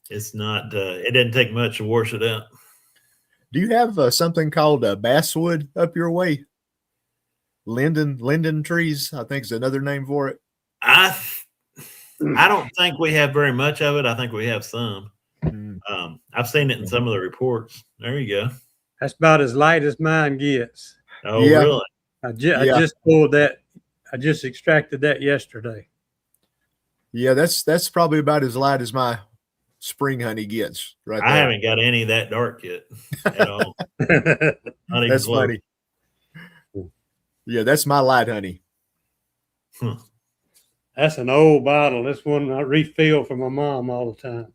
it's not. It didn't take much to wash it out. Do you have something called basswood up your way? Linden trees, I think is another name for it. I don't think we have very much of it. I think we have some. I've seen it in some of the reports. There you go. That's about as light as mine gets. Oh, yeah. Really? I just pulled that. I just extracted that yesterday. Yeah, that's probably about as light as my spring honey gets. Right. I haven't got any that dark yet at all. That's funny. Yeah, that's my light honey. That's an old bottle. This one I refill for my mom all the time.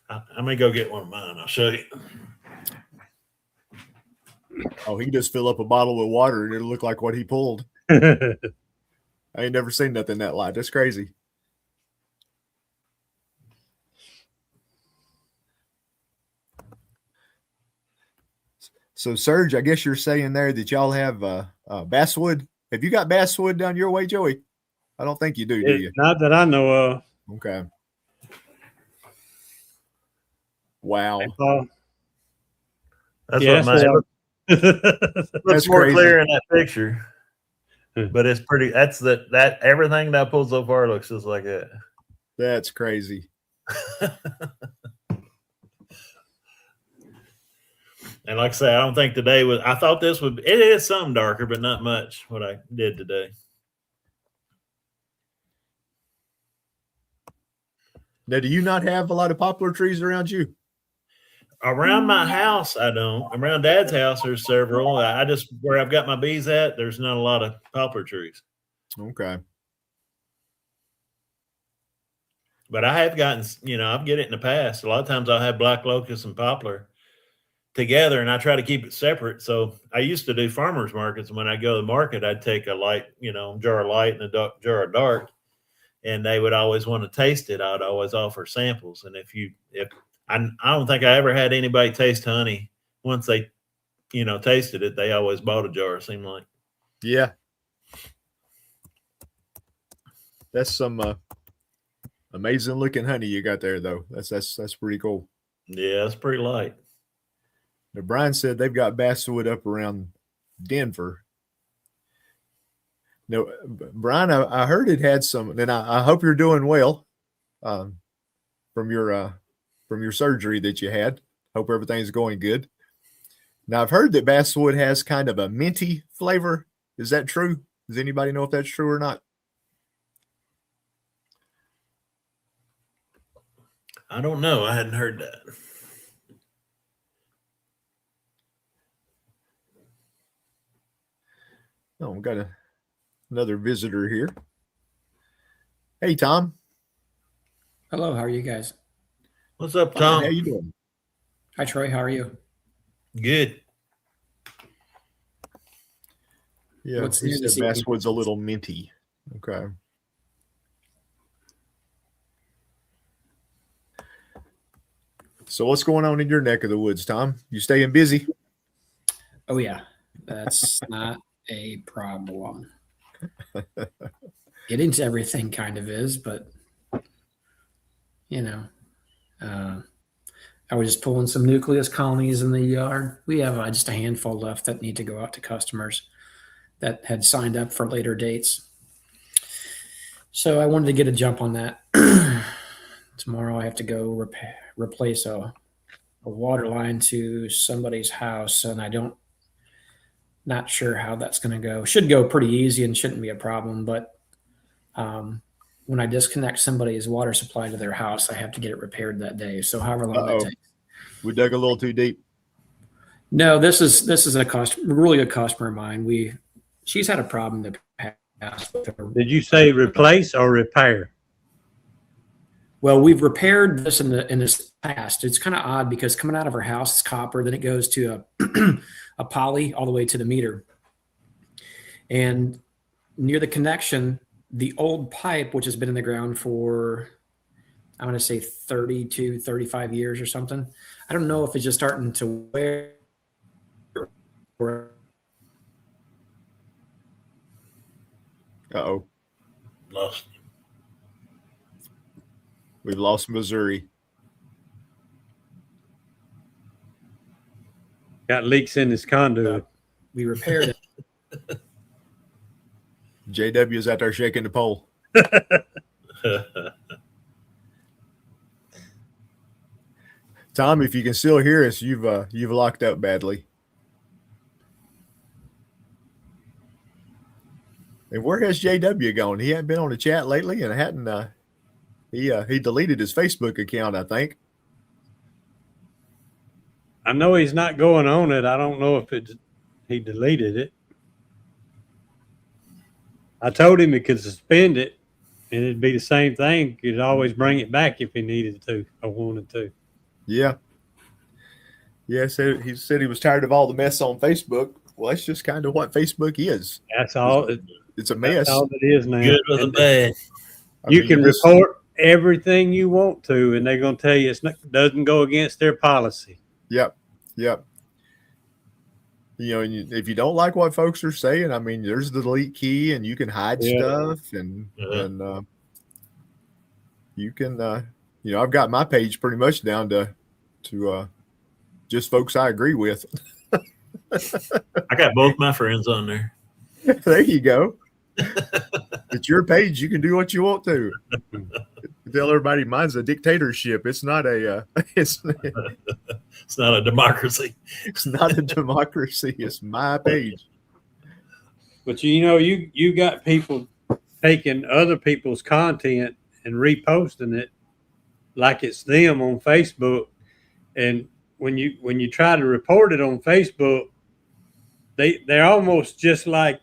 I may go get one of mine. I'll show you. Oh, he can just fill up a bottle with water and it'll look like what he pulled. I ain't never seen nothing that light. That's crazy. So, Serge, I guess you're saying there that y'all have basswood. Have you got basswood down your way, Joey? I don't think you do you? Not that I know of. Okay. Wow. That's what mine looks more clear in that picture. But it's pretty. That's that everything that I pulled so far looks just like that. That's crazy. And like I say, I don't think today was. I thought this would. It is some darker, but not much. What I did today. Now, do you not have a lot of poplar trees around you? Around my house, I don't. Around Dad's house, there's several. I just where I've got my bees at, there's not a lot of poplar trees. Okay. But I have gotten, I've get it in the past. A lot of times I'll have black locust and poplar together, and I try to keep it separate. So I used to do farmers markets. And when I go to the market, I'd take a light, jar of light and a jar of dark, and they would always want to taste it. I'd always offer samples. And if I don't think I ever had anybody taste honey. Once they, tasted it, they always bought a jar, it seemed like. Yeah. That's some amazing looking honey you got there, though. That's pretty cool. Yeah, it's pretty light. Now, Brian said they've got basswood up around Denver. Now, Brian, I heard it had some, and I hope you're doing well from your surgery that you had. Hope everything's going good. Now, I've heard that basswood has kind of a minty flavor. Is that true? Does anybody know if that's true or not? I don't know. I hadn't heard that. Oh, we got another visitor here. Hey, Tom. Hello. How are you guys? What's up, Tom? How you doing? Hi, Troy. How are you? Good. Yeah, he said basswood's a little minty. Okay. So what's going on in your neck of the woods, Tom? You staying busy? Oh, yeah. That's not a problem. Getting to everything kind of is, but, I was just pulling some nucleus colonies in the yard. We have just a handful left that need to go out to customers. that had signed up for later dates. So I wanted to get a jump on that. Tomorrow I have to go replace a water line to somebody's house, and not sure how that's going to go. Should go pretty easy and shouldn't be a problem, but when I disconnect somebody's water supply to their house, I have to get it repaired that day. So however long that takes. We dug a little too deep. No, this is a really good customer of mine. She's had a problem in the past with her. Did you say replace or repair? Well, we've repaired this in this past. It's kind of odd because coming out of her house, it's copper, then it goes to a poly all the way to the meter. And near the connection, the old pipe, which has been in the ground for, I'm going to say 30 to 35 years or something. I don't know if it's just starting to wear. Uh-oh. Lost. We've lost Missouri. Got leaks in this conduit. We repaired it. JW's out there shaking the pole. Tom, if you can still hear us, you've locked up badly. And where has JW gone? He hadn't been on the chat lately, and hadn't. He deleted his Facebook account, I think. I know he's not going on it. I don't know if he deleted it. I told him he could suspend it, and it'd be the same thing. He'd always bring it back if he needed to or wanted to. Yeah. Yeah, he said he was tired of all the mess on Facebook. Well, that's just kind of what Facebook is. That's all. It's a mess. That's all it is now. Good with a bad. You can report everything you want to, and they're going to tell you it doesn't go against their policy. Yep. You know, if you don't like what folks are saying, I mean, there's the delete key, and you can hide stuff, and you can, I've got my page pretty much down to just folks I agree with. I got both my friends on there. There you go. It's your page. You can do what you want to. Tell everybody mine's a dictatorship. It's not a. It's not a democracy. It's not a democracy. It's my page. But you got people taking other people's content and reposting it like it's them on Facebook, and when you try to report it on Facebook, they're almost just like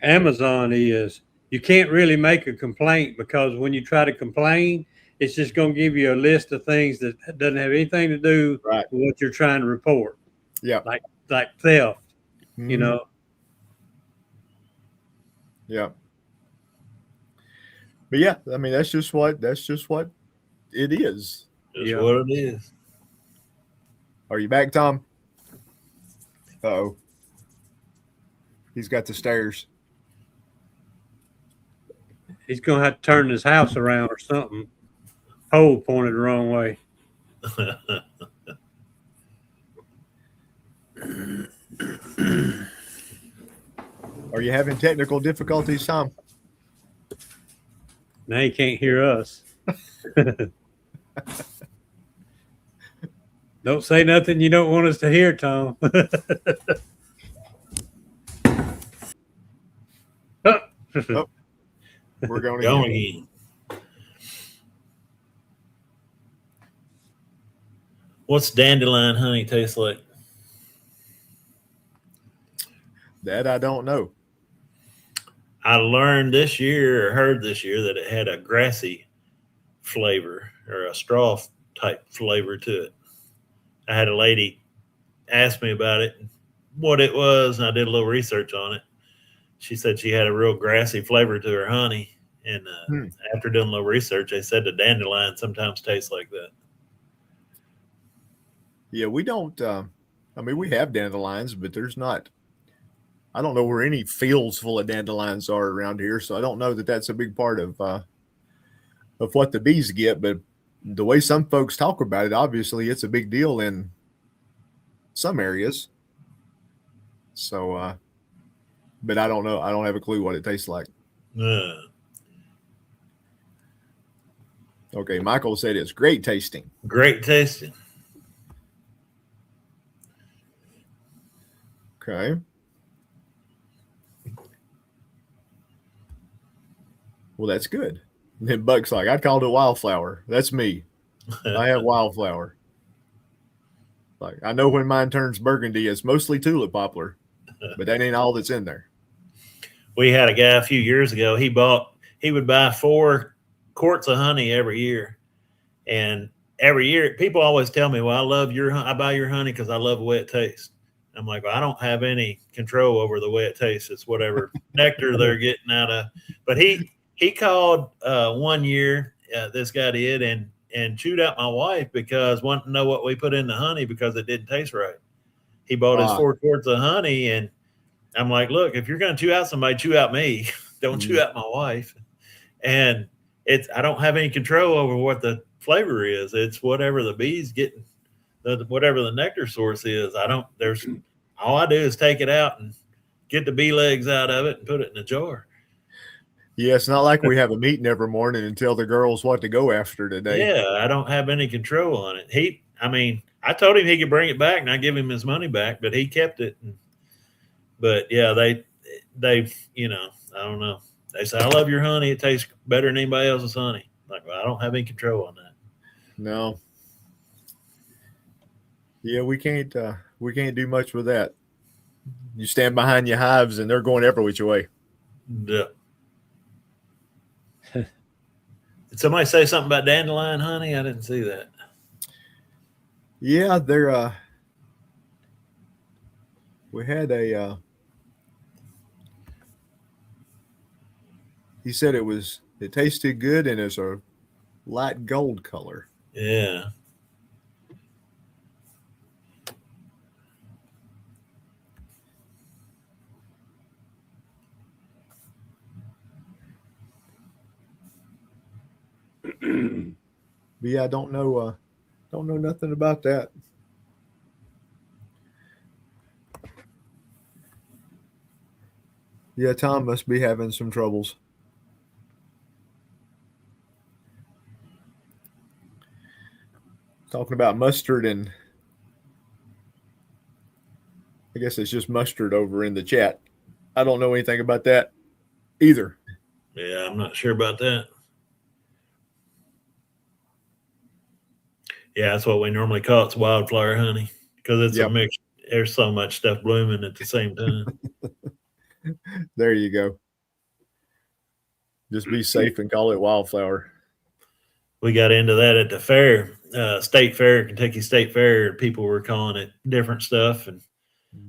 Amazon is. You can't really make a complaint because when you try to complain, it's just going to give you a list of things that doesn't have anything to do with what you're trying to report. Yeah, like theft. Mm-hmm. Yeah. But yeah, I mean that's just what it is. That's what it is. Are you back, Tom? Uh-oh. He's got the stairs. He's going to have to turn his house around or something. Pole pointed the wrong way. Are you having technical difficulties, Tom? Now he can't hear us. Don't say nothing you don't want us to hear, Tom. Oh, we're going again. What's dandelion honey taste like? That I don't know. I learned this year, or heard this year, that it had a grassy flavor or a straw type flavor to it. I had a lady ask me about it, what it was, and I did a little research on it. She said she had a real grassy flavor to her honey. And after doing a little research, they said the dandelion sometimes tastes like that. Yeah, we don't. We have dandelions, but there's not. I don't know where any fields full of dandelions are around here, so I don't know that that's a big part of what the bees get. But the way some folks talk about it, obviously, it's a big deal in some areas. So, but I don't know. I don't have a clue what it tastes like. Okay, Michael said it's great tasting. Great tasting. Okay. Well, that's good. And then Buck's like, I'd called it wildflower. That's me. I have wildflower. Like, I know when mine turns burgundy, it's mostly tulip poplar, but that ain't all that's in there. We had a guy a few years ago. He would buy 4 quarts of honey every year, and every year people always tell me, "Well, I buy your honey because I love the way it tastes." I'm like, well, I don't have any control over the way it tastes. It's whatever nectar they're getting out of. But he called one year, this guy did, and chewed out my wife because wanted to know what we put in the honey because it didn't taste right. He bought his 4 quarts of honey, and I'm like, look, if you're going to chew out somebody, chew out me. Don't chew out my wife. And I don't have any control over what the flavor is. It's whatever the bees getting, whatever the nectar source is. All I do is take it out and get the bee legs out of it and put it in a jar. Yeah, it's not like we have a meeting every morning and tell the girls what to go after today. Yeah, I don't have any control on it. I told him he could bring it back and I give him his money back, but he kept it. But yeah, they, I don't know. They say, I love your honey. It tastes better than anybody else's honey. Like, well, I don't have any control on that. No. Yeah, we can't do much with that. You stand behind your hives and they're going every which way. Yeah. Did somebody say something about dandelion honey? I didn't see that. Yeah, they're we had a he said it tasted good and it's a light gold color. Yeah. But yeah, I don't know nothing about that. Yeah, Tom must be having some troubles. Talking about mustard, and I guess it's just mustard over in the chat. I don't know anything about that either. Yeah, I'm not sure about that. Yeah, that's what we normally call it's wildflower honey because it's a mix. There's so much stuff blooming at the same time. There you go. Just be safe and call it wildflower. We got into that at the fair, state fair, Kentucky State Fair. People were calling it different stuff, and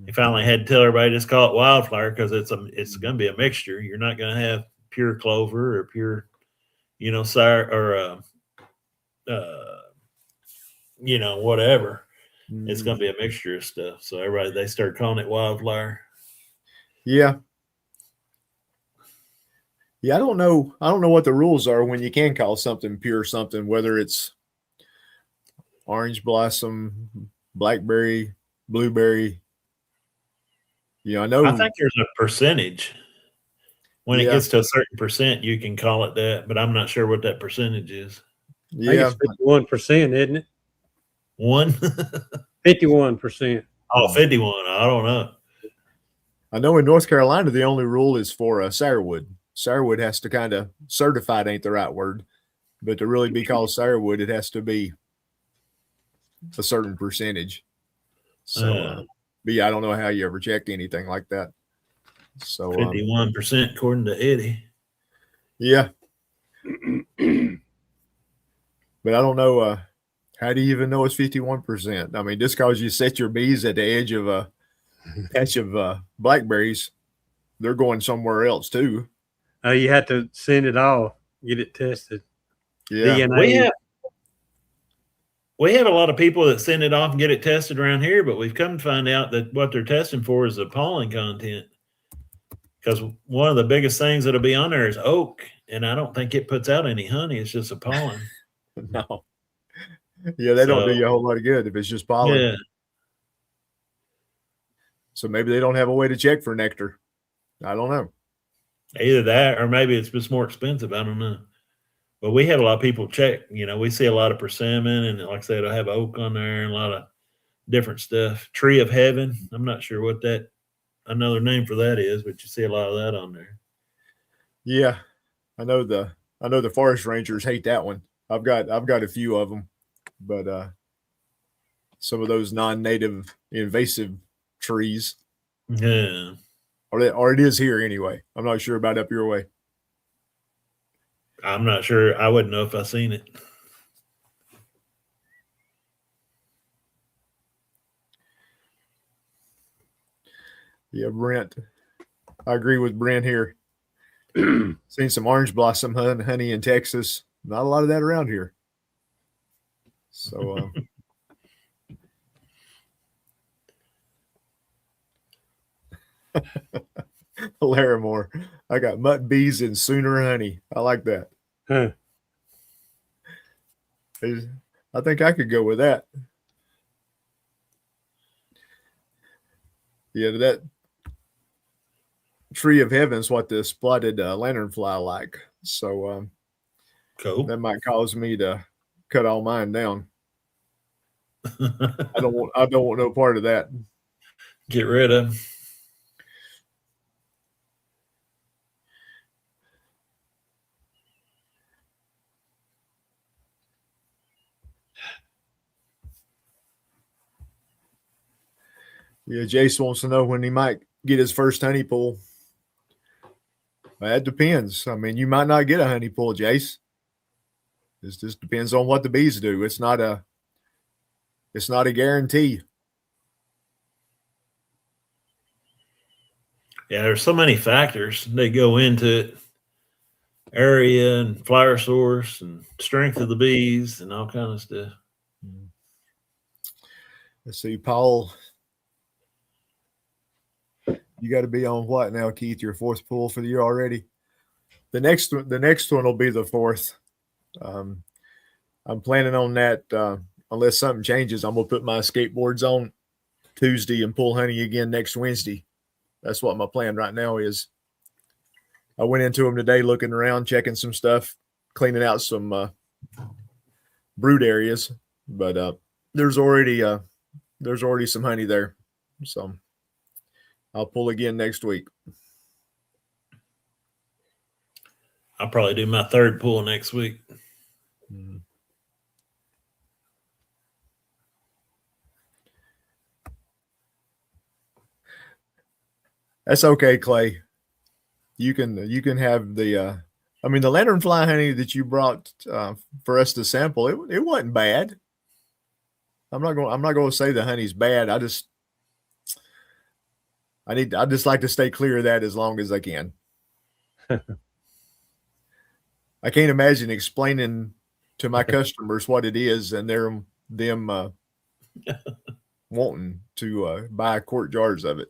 we finally had to tell everybody just call it wildflower because it's going to be a mixture. You're not going to have pure clover or pure, sour or whatever. It's going to be a mixture of stuff. So they started calling it wildflower. Yeah. Yeah, I don't know what the rules are when you can call something pure something, whether it's orange blossom, blackberry, blueberry. I know. I think there's a percentage. When it gets to a certain percent, you can call it that, but I'm not sure what that percentage is. Yeah, 51%, isn't it? 51%. Oh, 51. I don't know. I know in North Carolina the only rule is for sourwood. Sourwood has to kind of certified ain't the right word, but to really be called sourwood, it has to be a certain percentage. So, but yeah, I don't know how you ever checked anything like that. So 51% according to Eddie. Yeah. But I don't know. How do you even know it's 51%? I mean, just because you set your bees at the edge of a patch of blackberries, they're going somewhere else too. You have to send it off, get it tested. Yeah. DNA. We have a lot of people that send it off and get it tested around here, but we've come to find out that what they're testing for is the pollen content. Because one of the biggest things that'll be on there is oak, and I don't think it puts out any honey. It's just a pollen. No. Yeah, they don't do you a whole lot of good if it's just pollen. Yeah. So maybe they don't have a way to check for nectar. I don't know. Either that, or maybe it's just more expensive. I don't know. But we have a lot of people check. You know, we see a lot of persimmon, and like I said, I have oak on there and a lot of different stuff. Tree of Heaven. I'm not sure what that another name for that is, but you see a lot of that on there. Yeah, I know the forest rangers hate that one. I've got a few of them, but some of those non-native invasive trees, Yeah. or it is here anyway. I'm not sure about up your way. I'm not sure. I wouldn't know if I seen it. Yeah, Brent. I agree with Brent here. Seen some orange blossom honey in Texas. Not a lot of that around here. So Larimore. I got mut bees and sooner honey. I like that. Huh. I think I could go with that. Yeah, that tree of heaven is what the spotted lanternfly like. So Cool. that might cause me to cut all mine down. I don't want no part of that. Get rid of. Yeah, Jace wants to know when he might get his first honey pool. That depends. I mean, you might not get a honey pool, Jace. This just depends on what the bees do. It's not a guarantee. Yeah, there's so many factors that go into it. Area and flower source and strength of the bees and all kind of stuff. Let's see, Paul. You got to be on what now, Keith? Your fourth pool for the year already. The next one will be the fourth. I'm planning on that. Unless something changes, I'm gonna put my skateboards on Tuesday and pull honey again next Wednesday. That's what my plan right now is. I went into them today, looking around, checking some stuff, cleaning out some brood areas, but there's already some honey there, so I'll pull again next week. I'll probably do my third pull next week. That's okay, Clay. You can have the the lanternfly honey that you brought for us to sample. It wasn't bad. I'm not going to say the honey's bad. I just like to stay clear of that as long as I can. I can't imagine explaining to my customers what it is and them wanting to buy quart jars of it.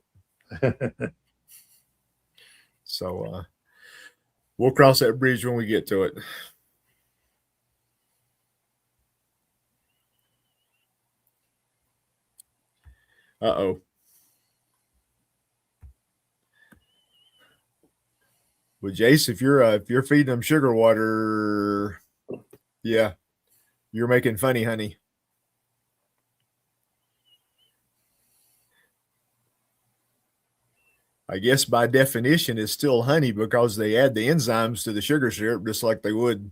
So we'll cross that bridge when we get to it. Uh-oh. Well, Jace, if you're feeding them sugar water, yeah, you're making funny honey. I guess by definition it's still honey because they add the enzymes to the sugar syrup just like they would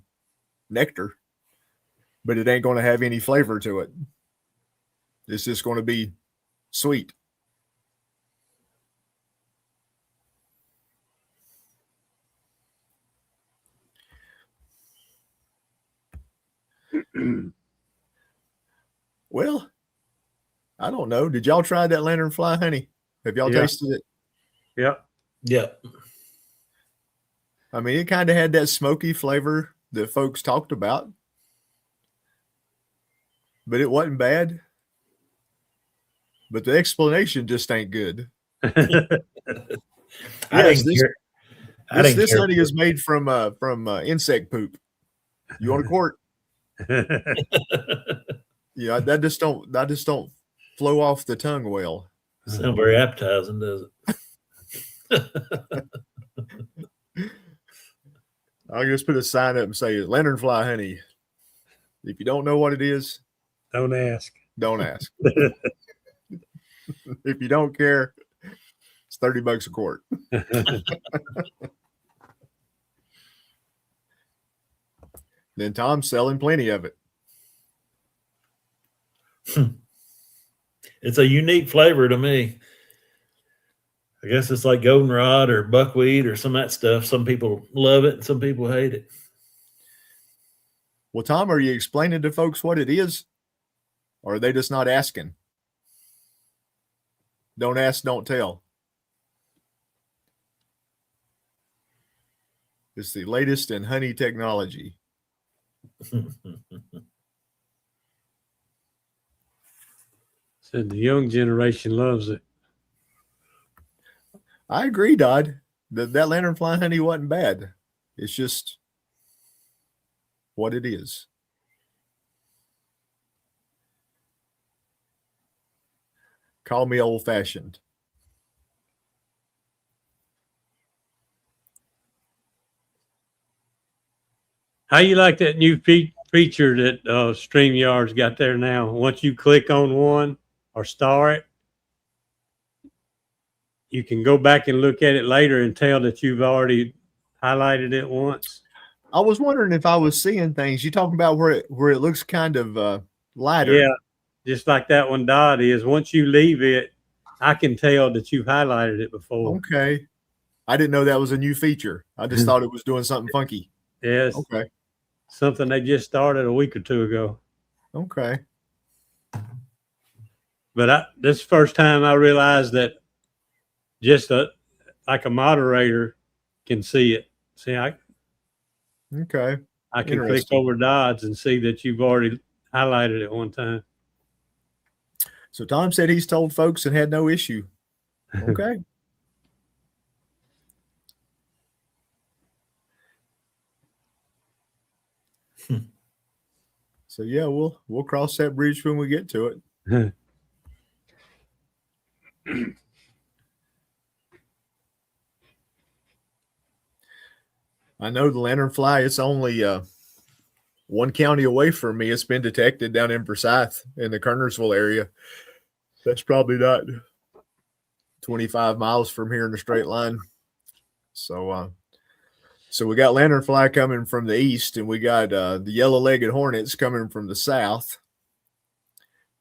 nectar, but it ain't going to have any flavor to it. It's just going to be sweet. Well, I don't know. Did y'all try that lanternfly honey? Have y'all tasted it? Yep. Yep. I mean, it kind of had that smoky flavor that folks talked about, but it wasn't bad. But the explanation just ain't good. Yes, this honey is made from insect poop. You want a quart? Yeah, that just don't flow off the tongue well. Sound very appetizing, does it? I'll just put a sign up and say lanternfly honey. If you don't know what it is, Don't ask. don't ask. If you don't care, it's $30 a quart. Then Tom's selling plenty of it. It's a unique flavor to me. I guess it's like goldenrod or buckwheat or some of that stuff. Some people love it and some people hate it. Well, Tom, are you explaining to folks what it is? Or are they just not asking? Don't ask, don't tell. It's the latest in honey technology. Said the young generation loves it. I agree, Dodd. That lanternfly honey wasn't bad. It's just what it is. Call me old-fashioned. How you like that new feature that StreamYard's got there now? Once you click on one or star it, you can go back and look at it later and tell that you've already highlighted it once. I was wondering if I was seeing things. You talking about where it looks kind of lighter? Yeah, just like that one dot is. Once you leave it, I can tell that you've highlighted it before. Okay. I didn't know that was a new feature. I just thought it was doing something funky. Yes. Okay. Something they just started a week or two ago. Okay. But this is the first time I realized that just like a moderator can see it. See, I Okay. can click Interesting. over dots and see that you've already highlighted it one time. So Tom said he's told folks and had no issue. Okay. So yeah, we'll cross that bridge when we get to it. I know the lanternfly, it's only one county away from me. It's been detected down in Forsyth in the Kernersville area. That's probably not 25 miles from here in a straight line. So we got lanternfly coming from the east, and we got the yellow-legged hornets coming from the south.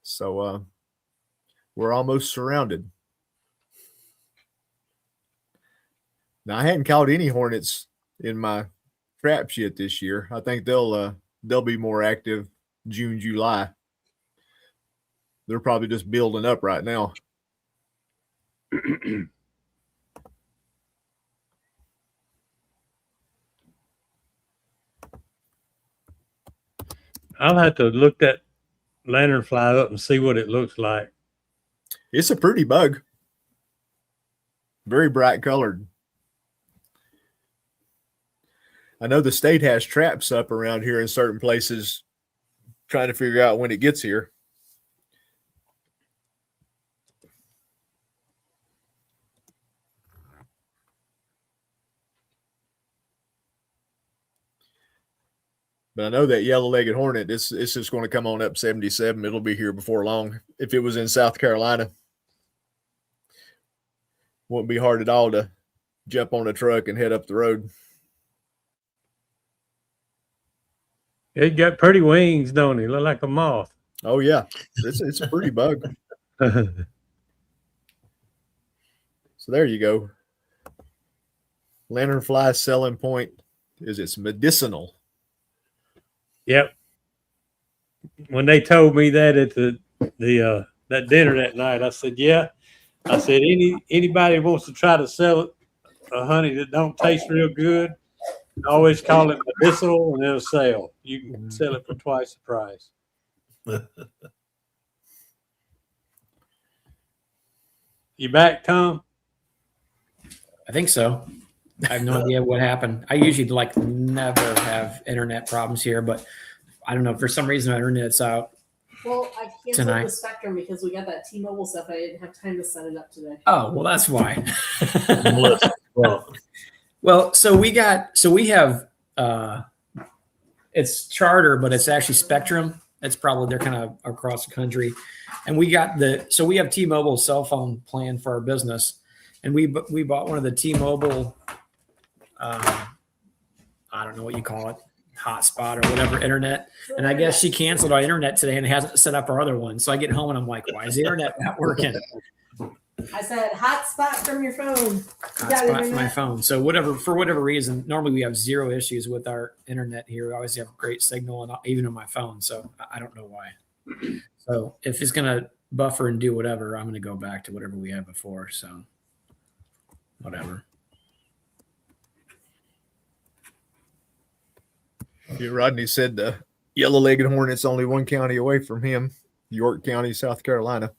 So we're almost surrounded. Now, I hadn't caught any hornets in my traps yet this year. I think they'll be more active June, July. They're probably just building up right now. I'll have to look that lanternfly up and see what it looks like. It's a pretty bug. Very bright colored. I know the state has traps up around here in certain places trying to figure out when it gets here. But I know that yellow-legged hornet, it's just going to come on up 77. It'll be here before long. If it was in South Carolina, wouldn't be hard at all to jump on a truck and head up the road. It got pretty wings, don't it? Look like a moth. Oh, yeah. It's a pretty bug. So there you go. Lanternfly selling point is it's medicinal. Yep. When they told me that at the that dinner that night, I said, yeah. I said, anybody wants to try to sell a honey that don't taste real good, always call it medicinal and it'll sell. You can sell it for twice the price. You back, Tom? I think so. I have no idea what happened. I usually never have internet problems here, but I don't know. For some reason, my internet's out. Well, I canceled Tonight. the Spectrum because we got that T-Mobile stuff. I didn't have time to set it up today. Oh, well, that's why. Well, Well, so we have it's Charter, but it's actually Spectrum. It's probably they're kind of across the country, and we have T-Mobile cell phone plan for our business, and we bought one of the T-Mobile, I don't know what you call it, hotspot or whatever internet, and I guess she canceled our internet today and hasn't set up our other one. So I get home and I'm like, why is the internet not working? I said hotspot from your phone. You got Hotspot for my internet? phone. So for whatever reason, normally we have zero issues with our internet here. We always have great signal, and even on my phone. So I don't know why. So if it's gonna buffer and do whatever, I'm gonna go back to whatever we had before. So whatever. Yeah, Rodney said the yellow-legged hornet's only one county away from him, York County, South Carolina.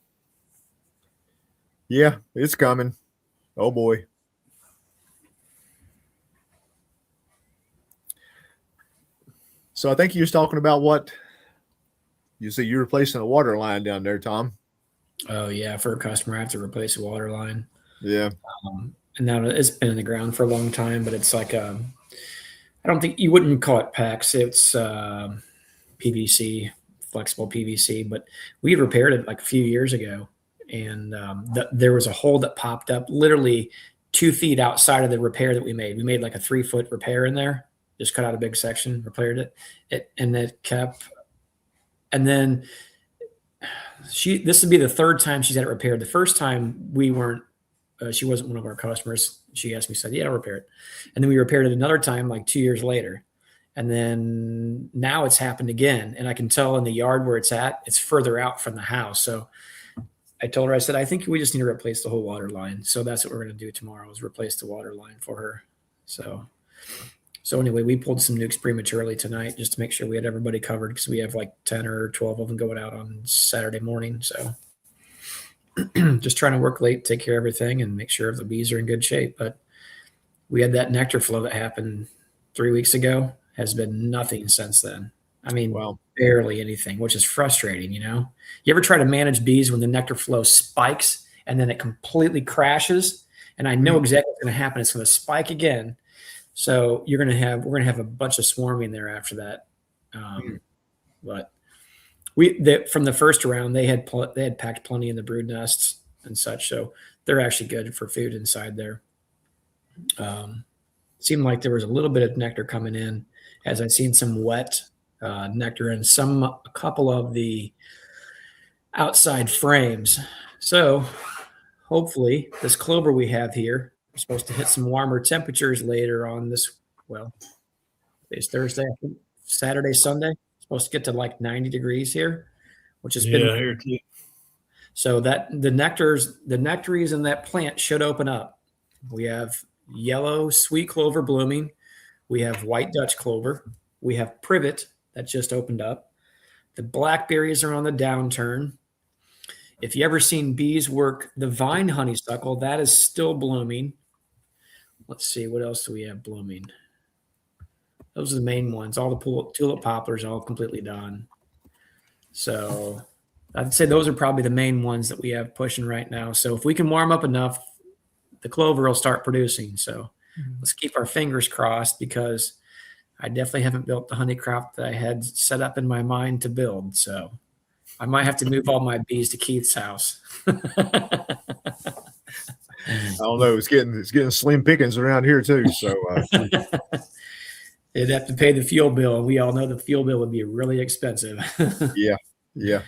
Yeah, it's coming. Oh boy. So I think you was talking about what you said you're replacing a water line down there, Tom. Oh yeah, for a customer, I have to replace a water line. Yeah. And now it's been in the ground for a long time, but it's like I don't think you wouldn't call it PEX. It's PVC, flexible PVC, but we repaired it like a few years ago. And there was a hole that popped up literally 2 feet outside of the repair that we made. We made like a 3-foot repair in there, just cut out a big section, repaired it. And it kept, and then this would be the third time she's had it repaired. The first time she wasn't one of our customers. She asked me, said, yeah, I'll repair it. And then we repaired it another time, like 2 years later. And then now it's happened again. And I can tell in the yard where it's at, it's further out from the house. So I told her, I said, I think we just need to replace the whole water line. So that's what we're going to do tomorrow is replace the water line for her. So anyway, we pulled some nukes prematurely tonight just to make sure we had everybody covered because we have like 10 or 12 of them going out on Saturday morning. So just trying to work late, take care of everything and make sure the bees are in good shape. But we had that nectar flow that happened 3 weeks ago, has been nothing since then. I mean, Wow. Barely anything, which is frustrating, You ever try to manage bees when the nectar flow spikes and then it completely crashes? And I know exactly what's going to happen. It's going to spike again. So we're going to have a bunch of swarming there after that. But from the first round, they had packed plenty in the brood nests and such. So they're actually good for food inside there. Seemed like there was a little bit of nectar coming in as I've seen some wet nectar and a couple of the outside frames. So hopefully this clover we have here, we're supposed to hit some warmer temperatures later on today's Thursday, I think, Saturday, Sunday, supposed to get to like 90 degrees here, which has been here too. so that the nectaries in that plant should open up. We have yellow sweet clover blooming. We have white Dutch clover. We have privet that just opened up. The blackberries are on the downturn. If you ever seen bees work the vine honeysuckle, that is still blooming. Let's see, what else do we have blooming? Those are the main ones. All the tulip poplars all completely done. So I'd say those are probably the main ones that we have pushing right now. So if we can warm up enough, the clover will start producing. So let's keep our fingers crossed because I definitely haven't built the honey crop that I had set up in my mind to build. So I might have to move all my bees to Keith's house. I don't know. It's getting slim pickings around here too. So they'd have to pay the fuel bill, and we all know the fuel bill would be really expensive. yeah.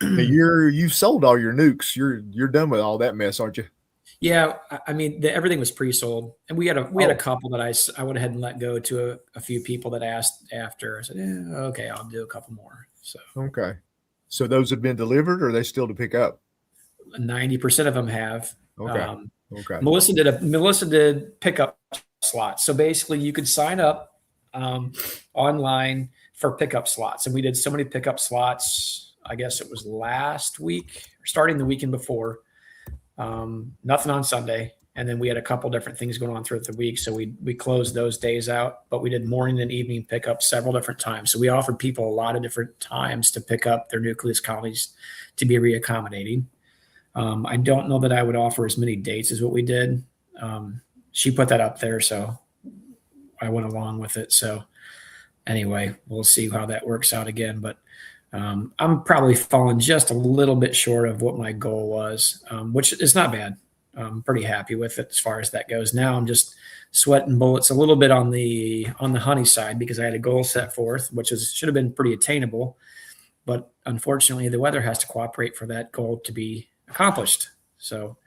You've sold all your nukes. You're done with all that mess, aren't you? Yeah, I mean everything was pre-sold, and we had a couple that I went ahead and let go to a few people that asked after. I said, yeah, okay, I'll do a couple more. So okay, so those have been delivered, or are they still to pick up? 90% of them have. Okay. Okay. Melissa did pickup slots. So basically, you could sign up online for pickup slots, and we did so many pickup slots. I guess it was last week, starting the weekend before. Nothing on Sunday, And then we had a couple different things going on throughout the week. So we closed those days out, but we did morning and evening pickup several different times. So we offered people a lot of different times to pick up their nucleus colonies to be reaccommodating. I don't know that I would offer as many dates as what we did. She put that up there, so I went along with it. So anyway, we'll see how that works out again. But I'm probably falling just a little bit short of what my goal was, which is not bad. I'm pretty happy with it as far as that goes. Now I'm just sweating bullets a little bit on the honey side because I had a goal set forth, which should have been pretty attainable. But unfortunately, the weather has to cooperate for that goal to be accomplished. So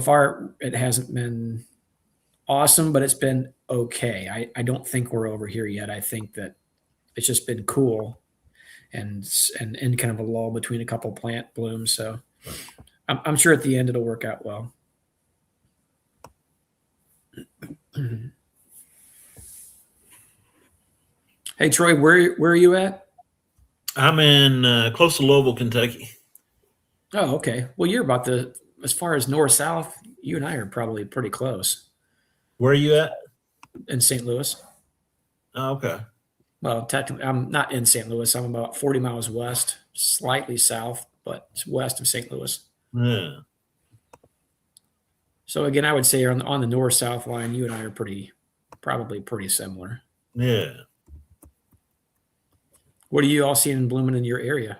far, it hasn't been awesome, but it's been okay. I don't think we're over here yet. I think that it's just been cool and in kind of a lull between a couple plant blooms. So I'm sure at the end it'll work out well. Hey, Troy, where are you at? I'm in close to Louisville, Kentucky. Oh, okay. Well, you're about as far as north-south, you and I are probably pretty close. Where are you at? In St. Louis. Oh, okay. Well, technically, I'm not in St. Louis. I'm about 40 miles west, slightly south, but it's west of St. Louis. Yeah. So again, I would say on the north-south line, you and I are probably pretty similar. Yeah. What are you all seeing blooming in your area?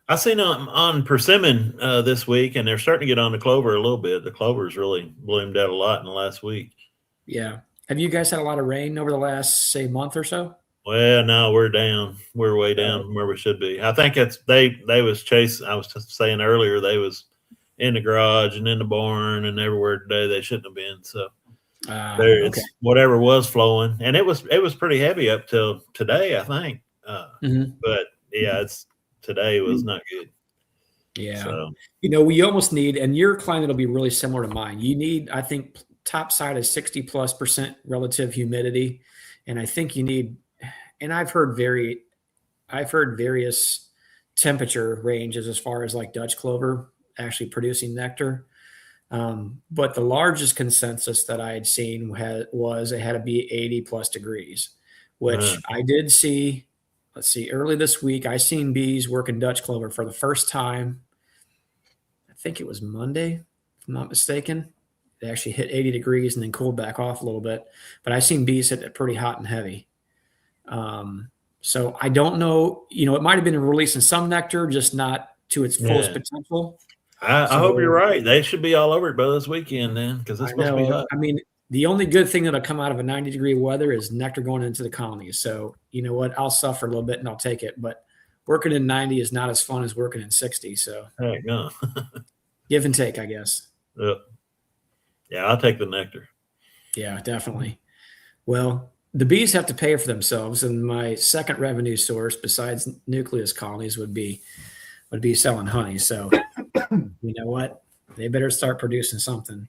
I seen on persimmon this week, and they're starting to get on the clover a little bit. The clover's really bloomed out a lot in the last week. Yeah. Have you guys had a lot of rain over the last, say, month or so? Well, no, we're down. We're way down from where we should be. I think it's they was chasing. I was just saying earlier they was in the garage and in the barn and everywhere today. They shouldn't have been. So it's whatever was flowing, and it was pretty heavy up till today, I think. But yeah, today was not good. Yeah. So. We almost need, and your climate will be really similar to mine. You need, I think, top side is 60+% relative humidity. And I think you need, and I've heard various temperature ranges as far as like Dutch clover actually producing nectar. But the largest consensus that I had seen was it had to be 80+ degrees, which I did see. Let's see, early this week, I seen bees working Dutch clover for the first time. I think it was Monday, if I'm not mistaken. They actually hit 80 degrees and then cooled back off a little bit. But I seen bees hit it pretty hot and heavy. So I don't know. It might have been releasing some nectar, just not to its fullest potential. I hope you're right. They should be all over it by this weekend then, because it's supposed to be hot. I mean, the only good thing that'll come out of a 90-degree weather is nectar going into the colonies. So you know what? I'll suffer a little bit and I'll take it. But working in 90 is not as fun as working in 60. So heck no. Give and take, I guess. Yeah, I'll take the nectar. Yeah, definitely. Well, the bees have to pay for themselves, and my second revenue source besides nucleus colonies would be selling honey. So you know what? They better start producing something.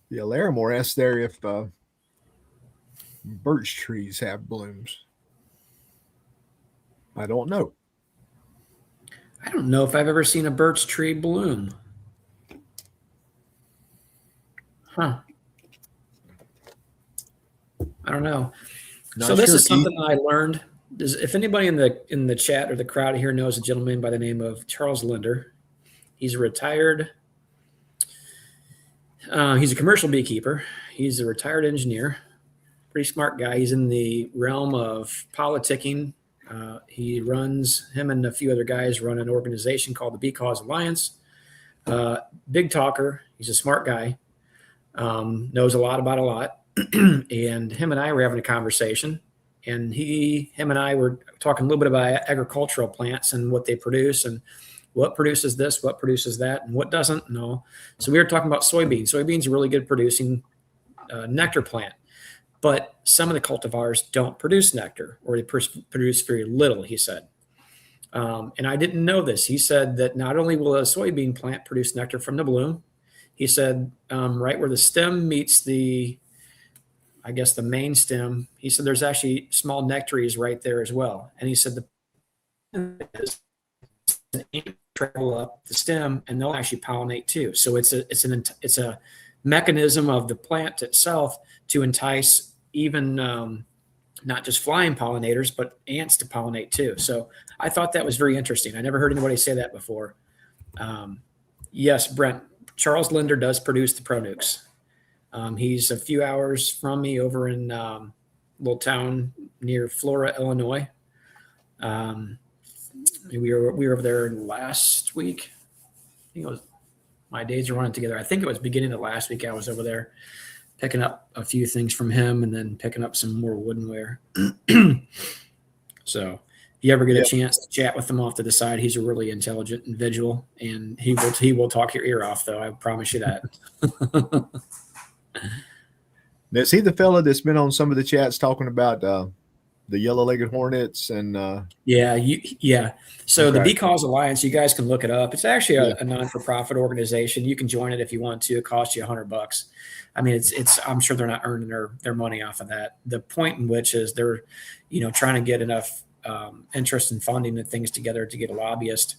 Yeah, Larimore asked there if birch trees have blooms. I don't know. I don't know if I've ever seen a birch tree bloom. Huh. I don't know. Not so this sure, is something that I learned. If anybody in the chat or the crowd here knows a gentleman by the name of Charles Linder, he's a retired. He's a commercial beekeeper. He's a retired engineer. Pretty smart guy. He's in the realm of politicking. Him and a few other guys run an organization called the Bee Cause Alliance. Big talker. He's a smart guy. Knows a lot about a lot. And him and I were having a conversation. And him and I were talking a little bit about agricultural plants and what they produce and what produces this, what produces that, and what doesn't. No. So we were talking about soybeans. Soybeans are really good producing nectar plant. But some of the cultivars don't produce nectar, or they produce very little, he said. And I didn't know this. He said that not only will a soybean plant produce nectar from the bloom, he said right where the stem meets the I guess the main stem, he said there's actually small nectaries right there as well. And he said the travel up the stem and they'll actually pollinate too. So it's a mechanism of the plant itself to entice even not just flying pollinators, but ants to pollinate too. So I thought that was very interesting. I never heard anybody say that before. Yes, Brent, Charles Linder does produce the Pro Nukes. He's a few hours from me over in a little town near Flora, Illinois. We were over there last week. I think it was, my days are running together. I think it was beginning of last week I was over there picking up a few things from him and then picking up some more woodenware. So if you ever get a chance to chat with him off to the side, he's a really intelligent individual, and he will talk your ear off, though. I promise you that. Is he the fella that's been on some of the chats talking about the yellow-legged hornets and yeah. So okay. the Bee Cause Alliance, you guys can look it up. It's actually a non-for-profit organization. You can join it if you want to. It costs you $100. I mean, it's I'm sure they're not earning their money off of that. The point in which is they're, trying to get enough interest in funding and things together to get a lobbyist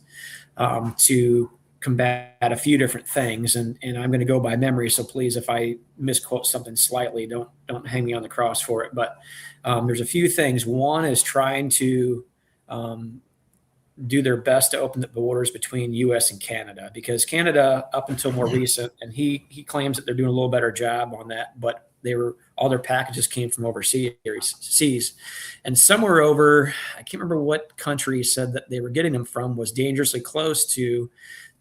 to combat a few different things. And I'm going to go by memory. So please, if I misquote something slightly, don't hang me on the cross for it. But there's a few things. One is trying to do their best to open the borders between U.S. and Canada, because Canada, up until more recent, and he claims that they're doing a little better job on that, but all their packages came from overseas, and somewhere over, I can't remember what country said that they were getting them from, was dangerously close to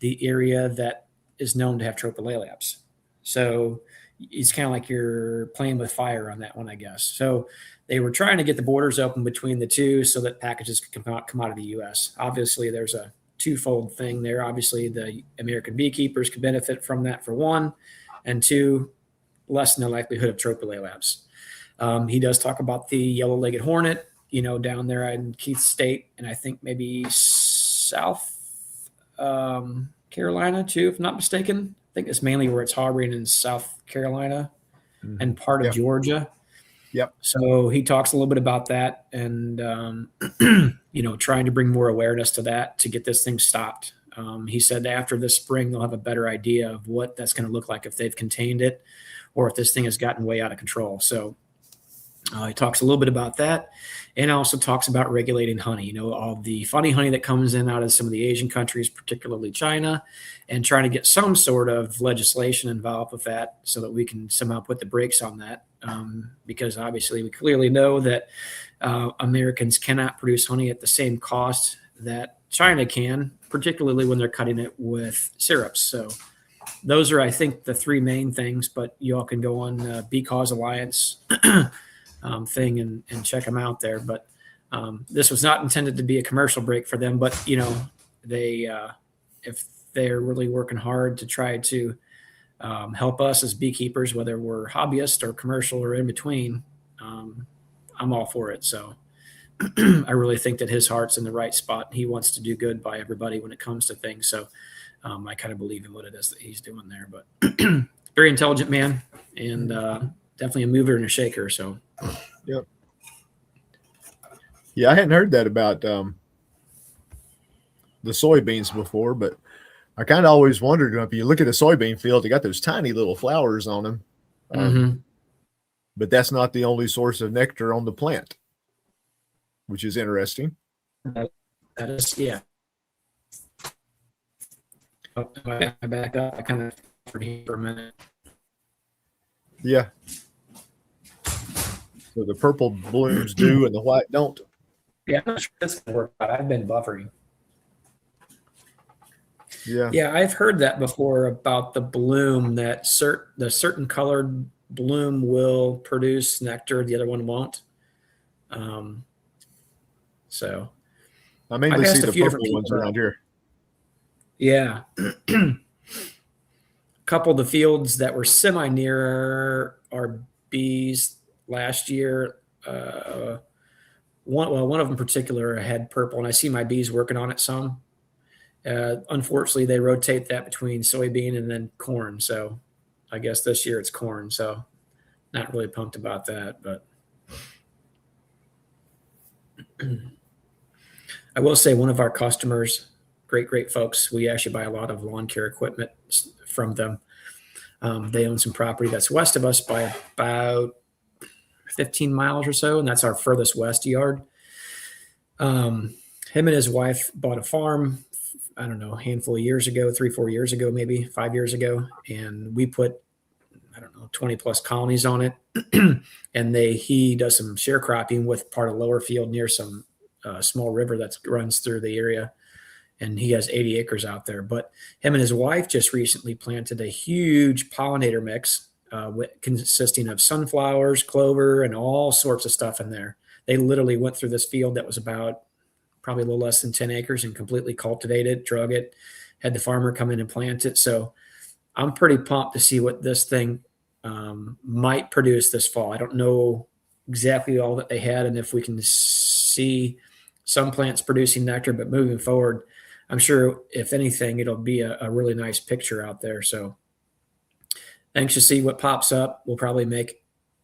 the area that is known to have tropicalaps. So it's kind of like you're playing with fire on that one, I guess. So they were trying to get the borders open between the two so that packages could come out of the U.S. Obviously, there's a twofold thing there. Obviously, the American beekeepers could benefit from that, for one, and two, lessen the likelihood of tropicalaps. He does talk about the yellow-legged hornet, down there in Keith State, and I think maybe South Carolina too, if I'm not mistaken. I think it's mainly where it's harboring in South Carolina and part of Georgia. Yep. So he talks a little bit about that and, trying to bring more awareness to that to get this thing stopped. He said after this spring, they'll have a better idea of what that's going to look like if they've contained it or if this thing has gotten way out of control. So he talks a little bit about that, and also talks about regulating honey, all the funny honey that comes in out of some of the Asian countries, particularly China, and trying to get some sort of legislation involved with that so that we can somehow put the brakes on that. Because obviously we clearly know that Americans cannot produce honey at the same cost that China can, particularly when they're cutting it with syrups. So those are, I think, the three main things, but you all can go on Bee Cause Alliance thing and check them out there. But this was not intended to be a commercial break for them, but they if they're really working hard to try to help us as beekeepers, whether we're hobbyists or commercial or in between, I'm all for it. So I really think that his heart's in the right spot. He wants to do good by everybody when it comes to things. So I kind of believe in what it is that he's doing there, but very intelligent man, and definitely a mover and a shaker. So, yep. Yeah, I hadn't heard that about the soybeans before, but I kind of always wondered, if you look at a soybean field, they got those tiny little flowers on them. But that's not the only source of nectar on the plant, which is interesting. That is, yeah. Oh, I back up. I kind of for a minute. Yeah. So the purple blooms do and the white don't. Yeah, I'm not sure that's going to work out. I've been buffering. Yeah. Yeah, I've heard that before about the bloom, that the certain colored bloom will produce nectar, the other one won't. So I mainly see the purple ones around here. Yeah. A couple of the fields that were semi near our bees last year, one of them in particular had purple, and I see my bees working on it some. Unfortunately, they rotate that between soybean and then corn. So I guess this year it's corn. So not really pumped about that, but I will say one of our customers, great folks, we actually buy a lot of lawn care equipment from them. They own some property that's west of us by about 15 miles or so, and that's our furthest west yard. Him and his wife bought a farm, I don't know, a handful of years ago, 3-4 years ago, maybe 5 years ago, and we put, I don't know, 20 plus colonies on it. And he does some sharecropping with part of lower field near some small river that runs through the area. And he has 80 acres out there. But him and his wife just recently planted a huge pollinator mix consisting of sunflowers, clover, and all sorts of stuff in there. They literally went through this field that was about probably a little less than 10 acres and completely cultivated it, drug it, had the farmer come in and plant it. So I'm pretty pumped to see what this thing might produce this fall. I don't know exactly all that they had and if we can see some plants producing nectar, but moving forward, I'm sure if anything, it'll be a really nice picture out there. So anxious to see what pops up. We'll probably make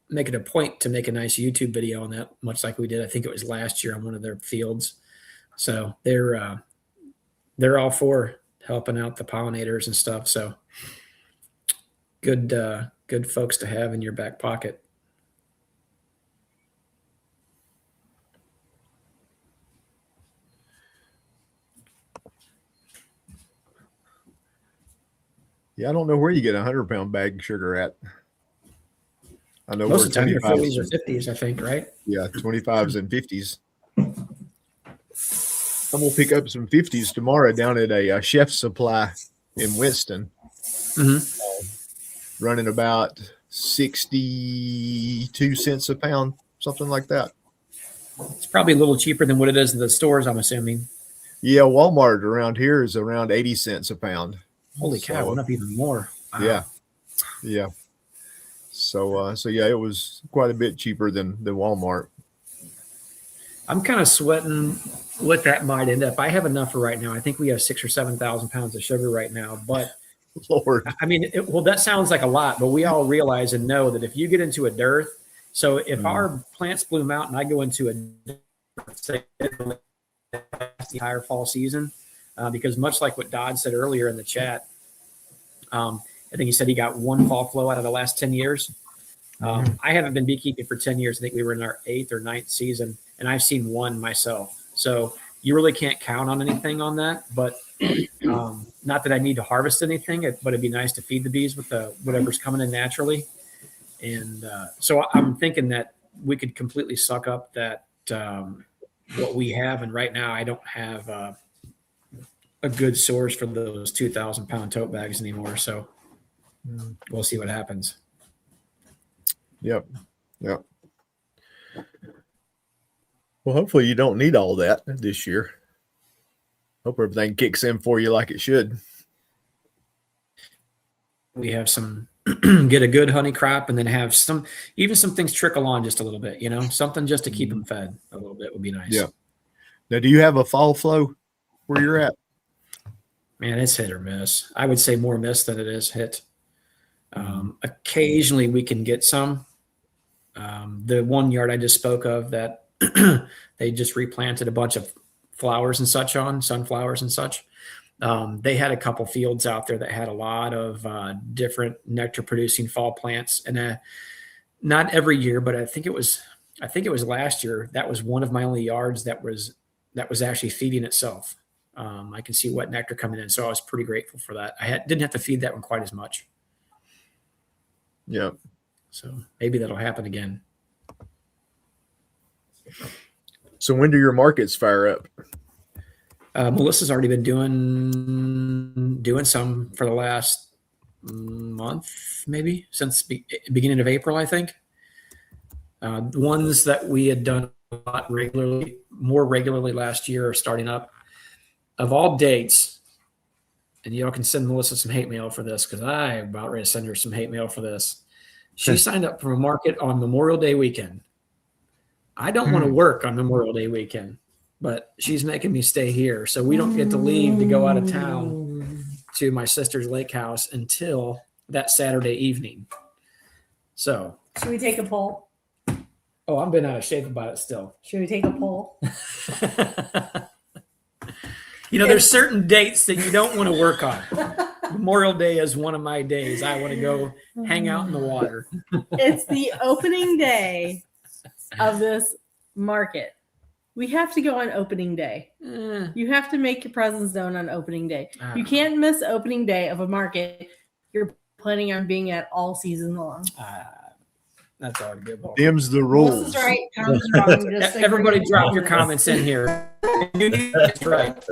it a point to make a nice YouTube video on that, much like we did. I think it was last year on one of their fields. So they're all for helping out the pollinators and stuff. So good folks to have in your back pocket. Yeah, I don't know where you get a 100-pound bag of sugar at. I know Most of the time they're 25s 40s or 50s, I think, right? Yeah, 25s and 50s. I'm gonna pick up some 50s tomorrow down at a chef supply in Winston. Mm-hmm. Running about 62 cents a pound, something like that. It's probably a little cheaper than what it is in the stores, I'm assuming. Yeah, Walmart around here is around 80 cents a pound. Holy cow, went up even more. Wow. Yeah. So yeah, it was quite a bit cheaper than Walmart. I'm kind of sweating what that might end up. I have enough for right now. I think we have 6,000 or 7,000 pounds of sugar right now, but Lord. I mean, well, that sounds like a lot, but we all realize and know that if you get into a dearth, so if our plants bloom out and I go into a say the higher fall season, because much like what Dodd said earlier in the chat, I think he said he got one fall flow out of the last 10 years. I haven't been beekeeping for 10 years. I think we were in our 8th or 9th season, and I've seen one myself. So you really can't count on anything on that, but not that I need to harvest anything, but it'd be nice to feed the bees with whatever's coming in naturally. And so I'm thinking that we could completely suck up that what we have. And right now I don't have a good source for those 2,000 pound tote bags anymore. So we'll see what happens. Yep. Well, hopefully you don't need all that this year. Hope everything kicks in for you like it should. We have some get a good honey crop and then have some things trickle on just a little bit, something just to keep them fed a little bit would be nice. Yeah. Now, do you have a fall flow where you're at? Man, it's hit or miss. I would say more miss than it is hit. Occasionally we can get some. The one yard I just spoke of that they just replanted a bunch of flowers and such on, sunflowers and such. They had a couple fields out there that had a lot of different nectar producing fall plants. And not every year, but I think it was last year. That was one of my only yards that was actually feeding itself. I can see wet nectar coming in. So I was pretty grateful for that. Didn't have to feed that one quite as much. Yeah. So maybe that'll happen again. So when do your markets fire up? Melissa's already been doing some for the last month, maybe since beginning of April, I think. The ones that we had done more regularly last year are starting up. Of all dates, and y'all can send Melissa some hate mail for this because I'm about ready to send her some hate mail for this. She signed up for a market on Memorial Day weekend. I don't want to work on Memorial Day weekend, but she's making me stay here. So we don't get to leave to go out of town to my sister's lake house until that Saturday evening. So Should we take a poll? Oh, I'm been out of shape about it still. Should we take a poll? There's certain dates that you don't want to work on. Memorial Day is one of my days. I want to go hang out in the water. It's the opening day of this market. We have to go on opening day. You have to make your presence known on opening day. You can't miss opening day of a market you're planning on being at all season long. That's already good. Them's the rules. Melissa's right. Tom's wrong. Just Everybody agree. drop your comments in here. That's right.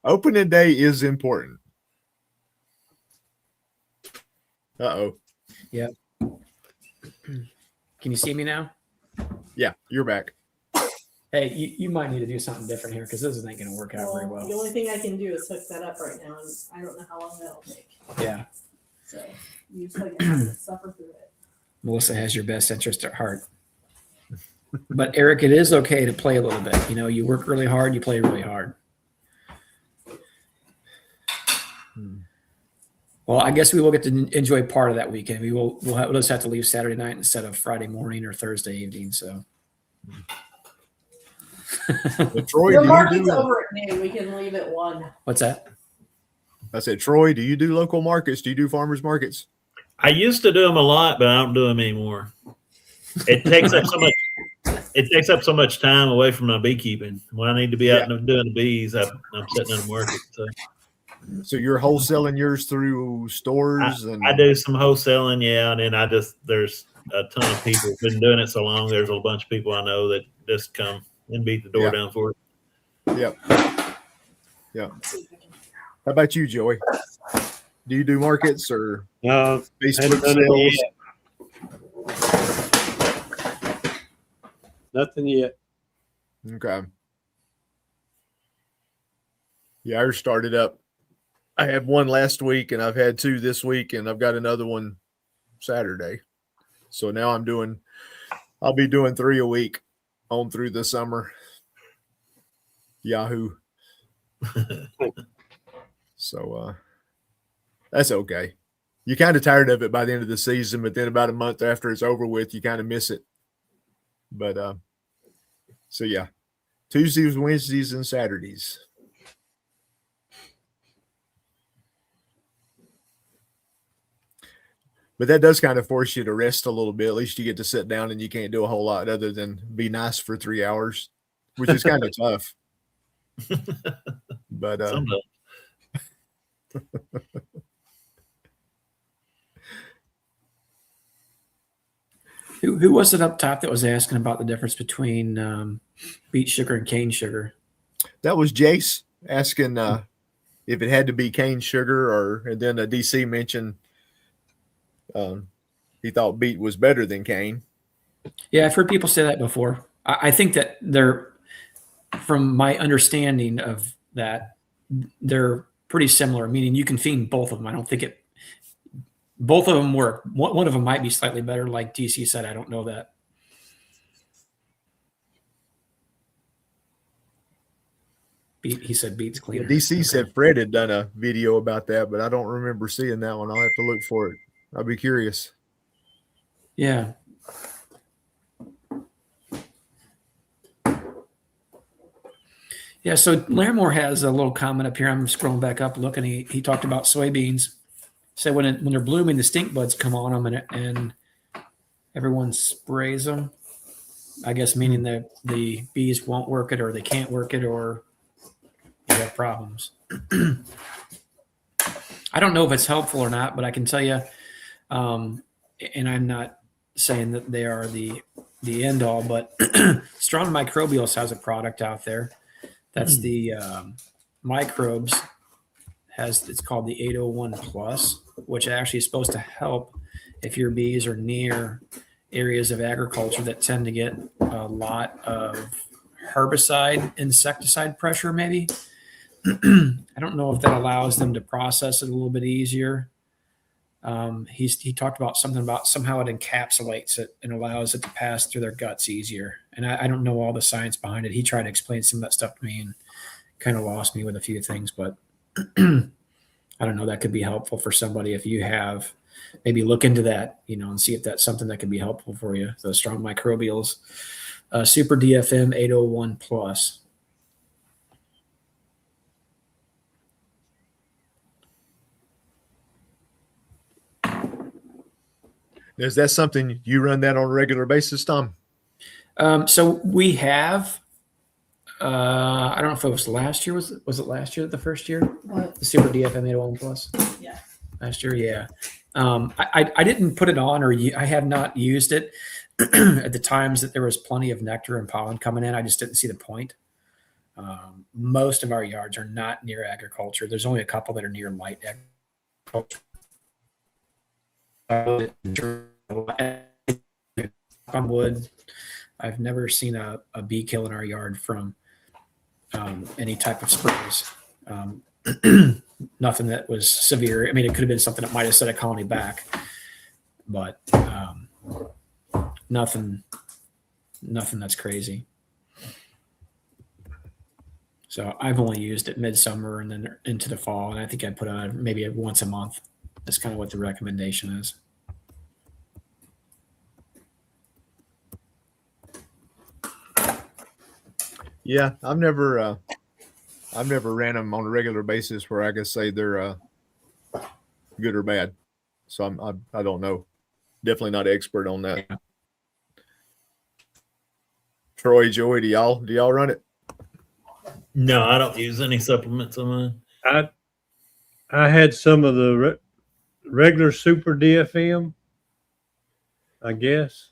Opening day is important. Uh-oh. Yep. Can you see me now? Yeah, you're back. Hey, you might need to do something different here because this ain't going to work out very well. The only thing I can do is hook that up right now, and I don't know how long that'll take. Yeah. So you just like suffer through it. Melissa has your best interest at heart. But Eric, it is okay to play a little bit. You work really hard, you play really hard. Well, I guess we will get to enjoy part of that weekend. We'll just have to leave Saturday night instead of Friday morning or Thursday evening. So, Troy, The do you market's do? over at noon. We can leave at 1. what's that? I said, Troy, do you do local markets? Do you do farmers markets? I used to do them a lot, but I don't do them anymore. It takes up so much. It takes up so much time away from my beekeeping. When I need to be out and doing the bees, I'm sitting in the market. So you're wholesaling yours through stores, and I do some wholesaling, yeah, and then there's a ton of people who've been doing it so long. There's a bunch of people I know that just come and beat the door down for it. Yep. Yeah. How about you, Joey? Do you do markets or Facebook sales? Nothing yet. Okay. Yeah, I started up. I had one last week, and I've had 2 this week, and I've got another one Saturday. So now I'll be doing 3 a week on through the summer. Yahoo. So that's okay. You're kind of tired of it by the end of the season, but then about a month after it's over with, you kind of miss it. But so yeah, Tuesdays, Wednesdays, and Saturdays. But that does kind of force you to rest a little bit. At least you get to sit down and you can't do a whole lot other than be nice for 3 hours, which is kind of tough. But Who was it up top that was asking about the difference between beet sugar and cane sugar? that was Jace asking if it had to be cane sugar, and then DC mentioned he thought beet was better than cane. Yeah, I've heard people say that before. I think that from my understanding of that, they're pretty similar, meaning you can feed both of them. I don't think both of them work. One of them might be slightly better, like DC said. I don't know that. He said beet's cleaner. DC said Fred had done a video about that, but I don't remember seeing that one. I'll have to look for it. I'll be curious. Yeah. Yeah, so Larimore has a little comment up here. I'm scrolling back up, looking. He talked about soybeans. So when they're blooming, the stink buds come on them, and everyone sprays them. I guess meaning that the bees won't work it, or they can't work it, or you have problems. I don't know if it's helpful or not, but I can tell you, and I'm not saying that they are the end all, but Strong Microbials has a product out there. That's the microbes. It's called the 801 Plus, which actually is supposed to help if your bees are near areas of agriculture that tend to get a lot of herbicide, insecticide pressure, maybe. I don't know if that allows them to process it a little bit easier. He talked about something about somehow it encapsulates it and allows it to pass through their guts easier. And I don't know all the science behind it. He tried to explain some of that stuff to me and kind of lost me with a few things, but I don't know. That could be helpful for somebody if you have maybe look into that, and see if that's something that could be helpful for you. Those strong microbials. Super DFM 801 plus. Is that something you run that on a regular basis, Tom? So we have. I don't know if it was last year. Was it last year? The first year? What? The Super DFM 801 plus. Yeah. Last year, yeah. I didn't put it on, or I have not used it at the times that there was plenty of nectar and pollen coming in. I just didn't see the point. Most of our yards are not near agriculture. There's only a couple that are near light agriculture. On wood, I've never seen a bee kill in our yard from any type of sprays. Nothing that was severe. I mean, it could have been something that might have set a colony back, but nothing that's crazy. So I've only used it midsummer and then into the fall, and I think I put on maybe once a month. That's kind of what the recommendation is. Yeah, I've never ran them on a regular basis where I can say they're good or bad. So I don't know. Definitely not an expert on that. Yeah. Troy, Joey, do y'all run it? No, I don't use any supplements on mine. I had some of the regular Super DFM, I guess,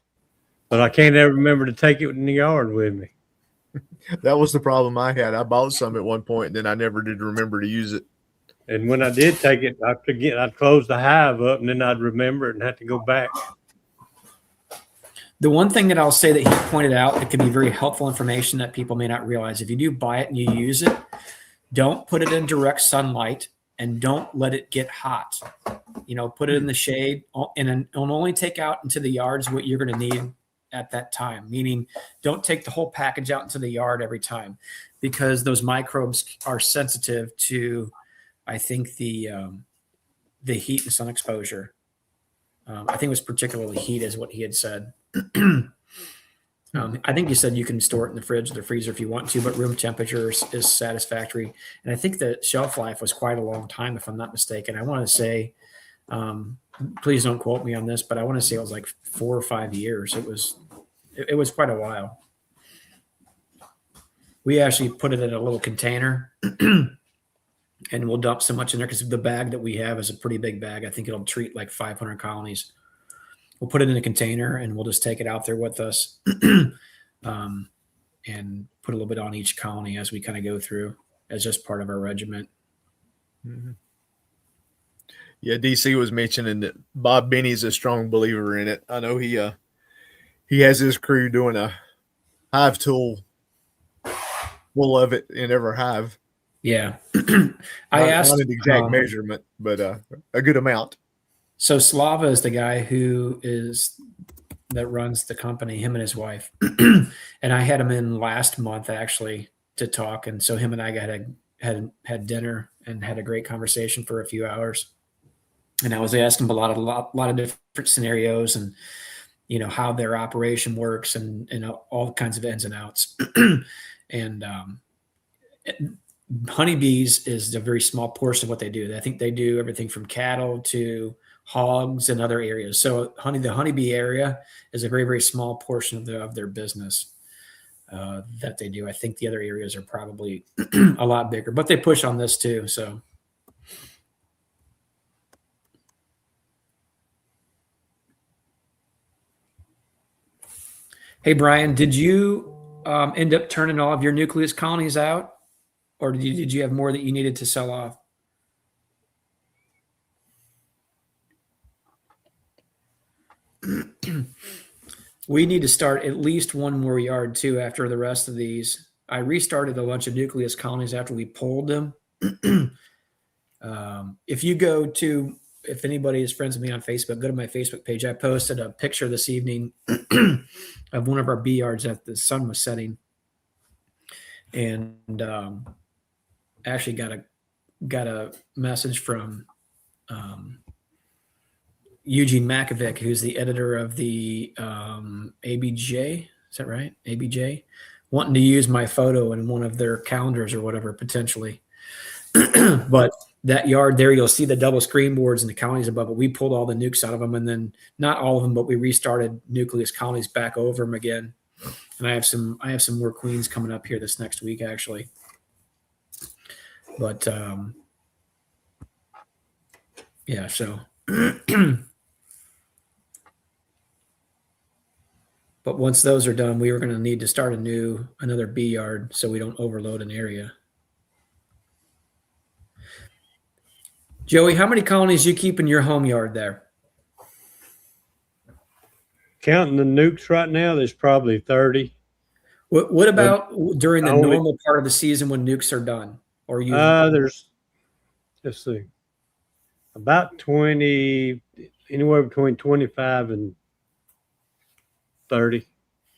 but I can't ever remember to take it in the yard with me. That was the problem I had. I bought some at one point, and then I never did remember to use it. And when I did take it, I'd close the hive up, and then I'd remember it and have to go back. The one thing that I'll say that he pointed out that could be very helpful information that people may not realize, if you do buy it and you use it, don't put it in direct sunlight and don't let it get hot. Put it in the shade and only take out into the yards what you're going to need at that time, meaning don't take the whole package out into the yard every time, because those microbes are sensitive to, I think, the heat and sun exposure. I think it was particularly heat is what he had said. I think you said you can store it in the fridge or the freezer if you want to, but room temperature is satisfactory. And I think the shelf life was quite a long time, if I'm not mistaken. I want to say, please don't quote me on this, but I want to say it was like 4 or 5 years. It was quite a while. We actually put it in a little container and we'll dump so much in there because the bag that we have is a pretty big bag. I think it'll treat like 500 colonies. We'll put it in a container and we'll just take it out there with us and put a little bit on each colony as we kind of go through as just part of our regiment. Mm-hmm. Yeah, DC was mentioning that Bob Benny's a strong believer in it. I know he has his crew doing a hive tool full of it in every hive. Yeah. I asked not an exact measurement, but a good amount. So Slava is the guy that runs the company, him and his wife. And I had him in last month actually to talk. And so him and I had dinner and had a great conversation for a few hours. And I was asking him a lot of different scenarios and, how their operation works and all kinds of ins and outs. And honeybees is a very small portion of what they do. I think they do everything from cattle to hogs and other areas. So the honeybee area is a very, very small portion of their business that they do. I think the other areas are probably a lot bigger, but they push on this too. So. Hey, Brian, did you end up turning all of your nucleus colonies out, or did you have more that you needed to sell off? We need to start at least one more yard too after the rest of these. I restarted a bunch of nucleus colonies after we pulled them. If anybody is friends with me on Facebook, go to my Facebook page. I posted a picture this evening of one of our bee yards that the sun was setting, and actually got a message from Eugene Makovic, who's the editor of the ABJ. Is that right? ABJ, wanting to use my photo in one of their calendars or whatever, potentially. But that yard there, you'll see the double screen boards and the colonies above it. We pulled all the nukes out of them, and then not all of them, but we restarted nucleus colonies back over them again. And I have some more queens coming up here this next week, actually. But yeah, so. But once those are done, we were going to need to start another bee yard so we don't overload an area. Joey, how many colonies you keep in your home yard there? Counting the nukes right now, there's probably 30. What about during the normal part of the season when nukes are done? Or you? There's, let's see, about 20, anywhere between 25 and 30.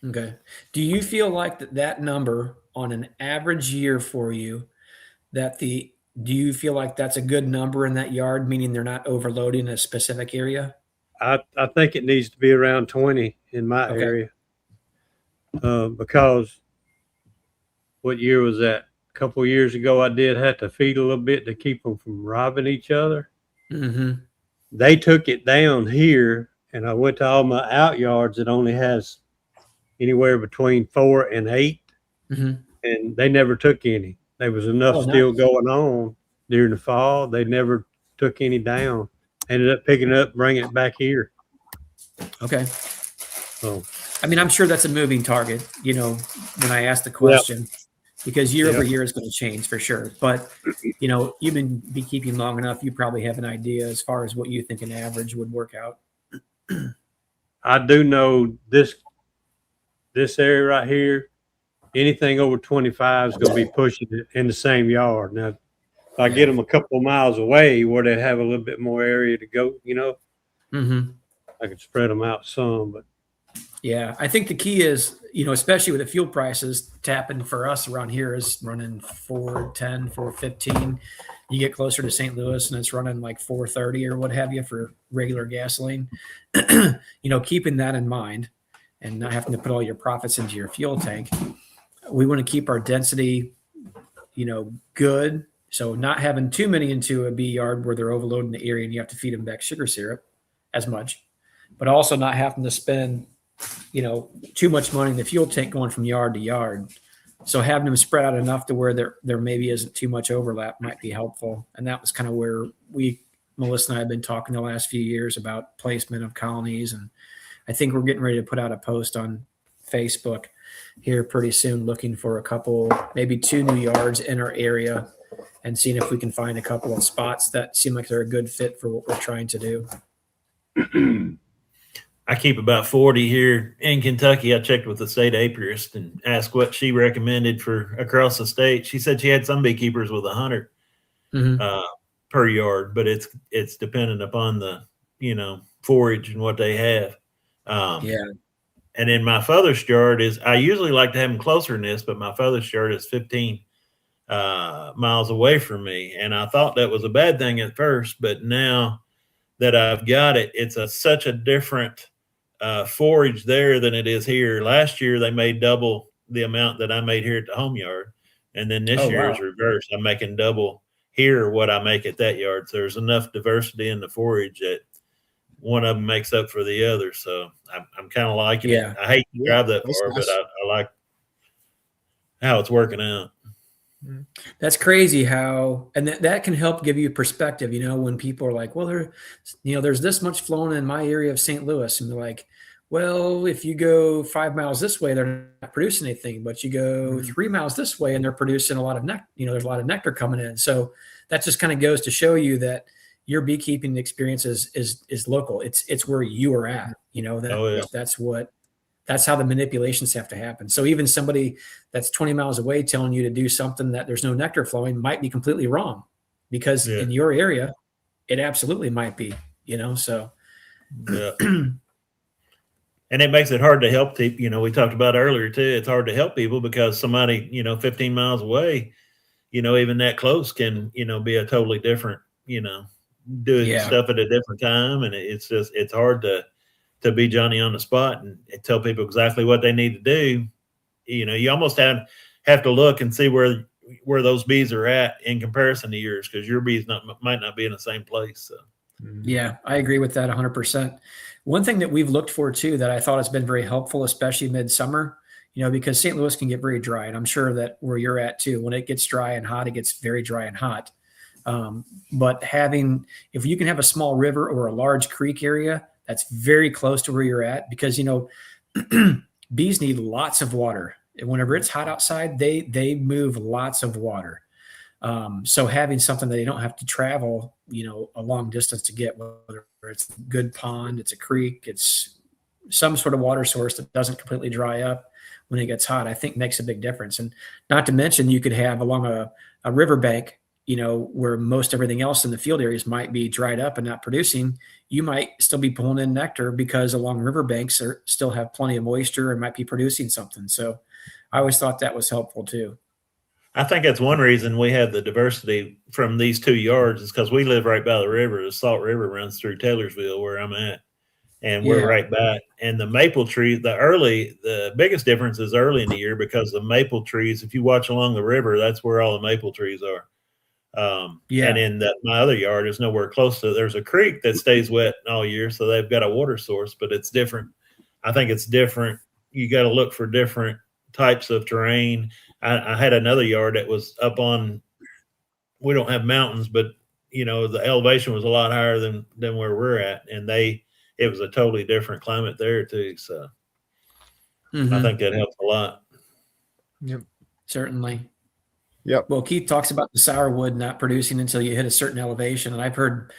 Okay. Do you feel like that number on an average year for you, do you feel like that's a good number in that yard, meaning they're not overloading a specific area? I think it needs to be around 20 in my area. Because what year was that? A couple of years ago, I did have to feed a little bit to keep them from robbing each other. Mm-hmm. They took it down here, and I went to all my out yards. It only has anywhere between 4 and 8, and they never took any. There was enough still going on during the fall. They never took any down. Ended up picking it up, bringing it back here. Okay. So, I mean, I'm sure that's a moving target, when I ask the question, because year over year is going to change for sure. But, you've been beekeeping long enough. You probably have an idea as far as what you think an average would work out. I do know this area right here, anything over 25 is going to be pushing it in the same yard. Now, if I get them a couple of miles away where they have a little bit more area to go, I could spread them out some. But yeah, I think the key is, especially with the fuel prices, tapping for us around here is running $4.10, $4.15. You get closer to St. Louis and it's running like $4.30 or what have you for regular gasoline. Keeping that in mind and not having to put all your profits into your fuel tank. We want to keep our density, good. So not having too many into a bee yard where they're overloading the area and you have to feed them back sugar syrup as much, but also not having to spend, too much money in the fuel tank going from yard to yard. So having them spread out enough to where there maybe isn't too much overlap might be helpful. And that was kind of where Melissa and I have been talking the last few years about placement of colonies. And I think we're getting ready to put out a post on Facebook here pretty soon, looking for a couple, maybe 2 new yards in our area and seeing if we can find a couple of spots that seem like they're a good fit for what we're trying to do. I keep about 40 here in Kentucky. I checked with the state apiarist and asked what she recommended for across the state. She said she had some beekeepers with 100 per yard, but it's dependent upon the, forage and what they have. And in my furthest yard I usually like to have them closer than this, but my furthest yard is 15 miles away from me. And I thought that was a bad thing at first, but now that I've got it, it's such a different forage there than it is here. Last year, they made double the amount that I made here at the home yard. And then this year is reversed. I'm making double here what I make at that yard. So there's enough diversity in the forage that one of them makes up for the other. So I'm kind of liking it. I hate to drive that far, but I like how it's working out. That's crazy how, and that can help give you perspective, when people are like, well, there's this much flowing in my area of St. Louis. And they're like, well, if you go 5 miles this way, they're not producing anything, but you go 3 miles this way and they're producing a lot of nectar, there's a lot of nectar coming in. So that just kind of goes to show you that your beekeeping experience is local. It's where you are at, that's how the manipulations have to happen. So even somebody that's 20 miles away telling you to do something that there's no nectar flowing might be completely wrong, because in your area, it absolutely might be, so. Yeah. And it makes it hard to help people. We talked about earlier too, it's hard to help people because somebody, 15 miles away, even that close can, be a totally different, doing Yeah. stuff at a different time, and it's hard to be Johnny on the spot and tell people exactly what they need to do. You almost have to look and see where those bees are at in comparison to yours, because your bees might not be in the same place. So. Yeah, I agree with that 100%. One thing that we've looked for too, that I thought has been very helpful, especially midsummer, because St. Louis can get very dry, and I'm sure that where you're at too, when it gets dry and hot, it gets very dry and hot. But if you can have a small river or a large creek area that's very close to where you're at, because bees need lots of water. And whenever it's hot outside, they move lots of water. So having something that they don't have to travel, a long distance to get, whether it's a good pond, it's a creek, it's some sort of water source that doesn't completely dry up when it gets hot, I think makes a big difference. And not to mention, you could have along a riverbank, where most everything else in the field areas might be dried up and not producing, you might still be pulling in nectar because along riverbanks still have plenty of moisture and might be producing something. So I always thought that was helpful too. I think that's one reason we have the diversity from these 2 yards, is because we live right by the river. The Salt River runs through Taylorsville, where I'm at, and we're right back. And the maple tree, the biggest difference is early in the year, because the maple trees, if you watch along the river, that's where all the maple trees are. And in my other yard is nowhere close to. There's a creek that stays wet all year, so they've got a water source, but it's different. I think it's different. You got to look for different types of terrain. I had another yard that was up on. We don't have mountains, but the elevation was a lot higher than where we're at, and it was a totally different climate there too. So I think that helps a lot. Yep, certainly. Yep. Well, Keith talks about the sourwood not producing until you hit a certain elevation, and I've heard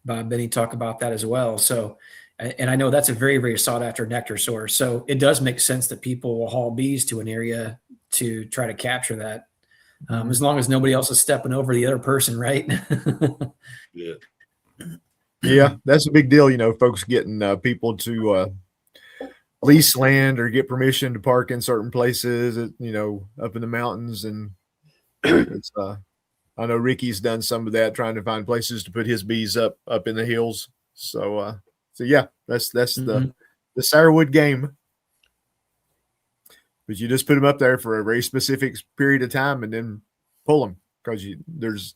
Bob Benny talk about that as well. So, and I know that's a very, very sought after nectar source. So it does make sense that people will haul bees to an area to try to capture that, as long as nobody else is stepping over the other person, right? Yeah. Yeah, that's a big deal. Folks getting people to lease land or get permission to park in certain places, up in the mountains. And it's, I know Ricky's done some of that, trying to find places to put his bees up in the hills. So yeah, that's the sourwood game. But you just put them up there for a very specific period of time and then pull them, because there's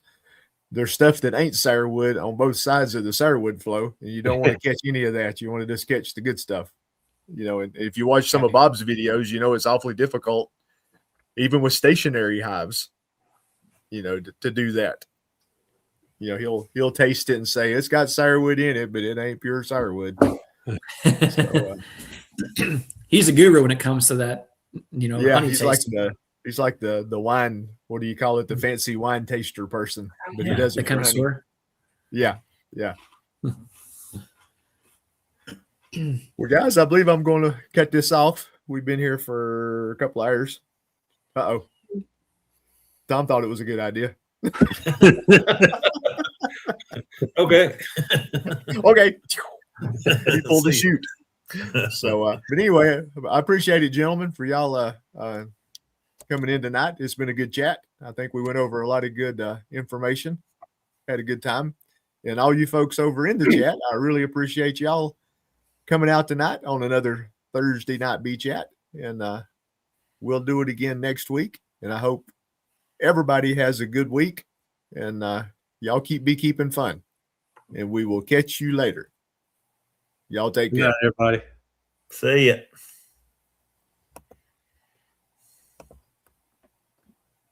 stuff that ain't sourwood on both sides of the sourwood flow, and you don't want to catch any of that. You want to just catch the good stuff. And if you watch some of Bob's videos, it's awfully difficult, even with stationary hives, to do that. He'll taste it and say it's got sourwood in it, but it ain't pure sourwood. So, he's a guru when it comes to that. Yeah, honey he's tasting. he's like the wine. What do you call it? The fancy wine taster person. But he does the connoisseur. Yeah. Well, guys, I believe I'm going to cut this off. We've been here for a couple hours. Uh-oh. Tom thought it was a good idea. Okay. Okay. He pulled the chute. So, but anyway, I appreciate it, gentlemen, for y'all coming in tonight. It's been a good chat. I think we went over a lot of good information. Had a good time. And all you folks over in the chat, I really appreciate y'all coming out tonight on another Thursday night bee chat. And we'll do it again next week. And I hope everybody has a good week. And y'all keep beekeeping fun. And we will catch you later. Y'all take care. Yeah, everybody. See ya.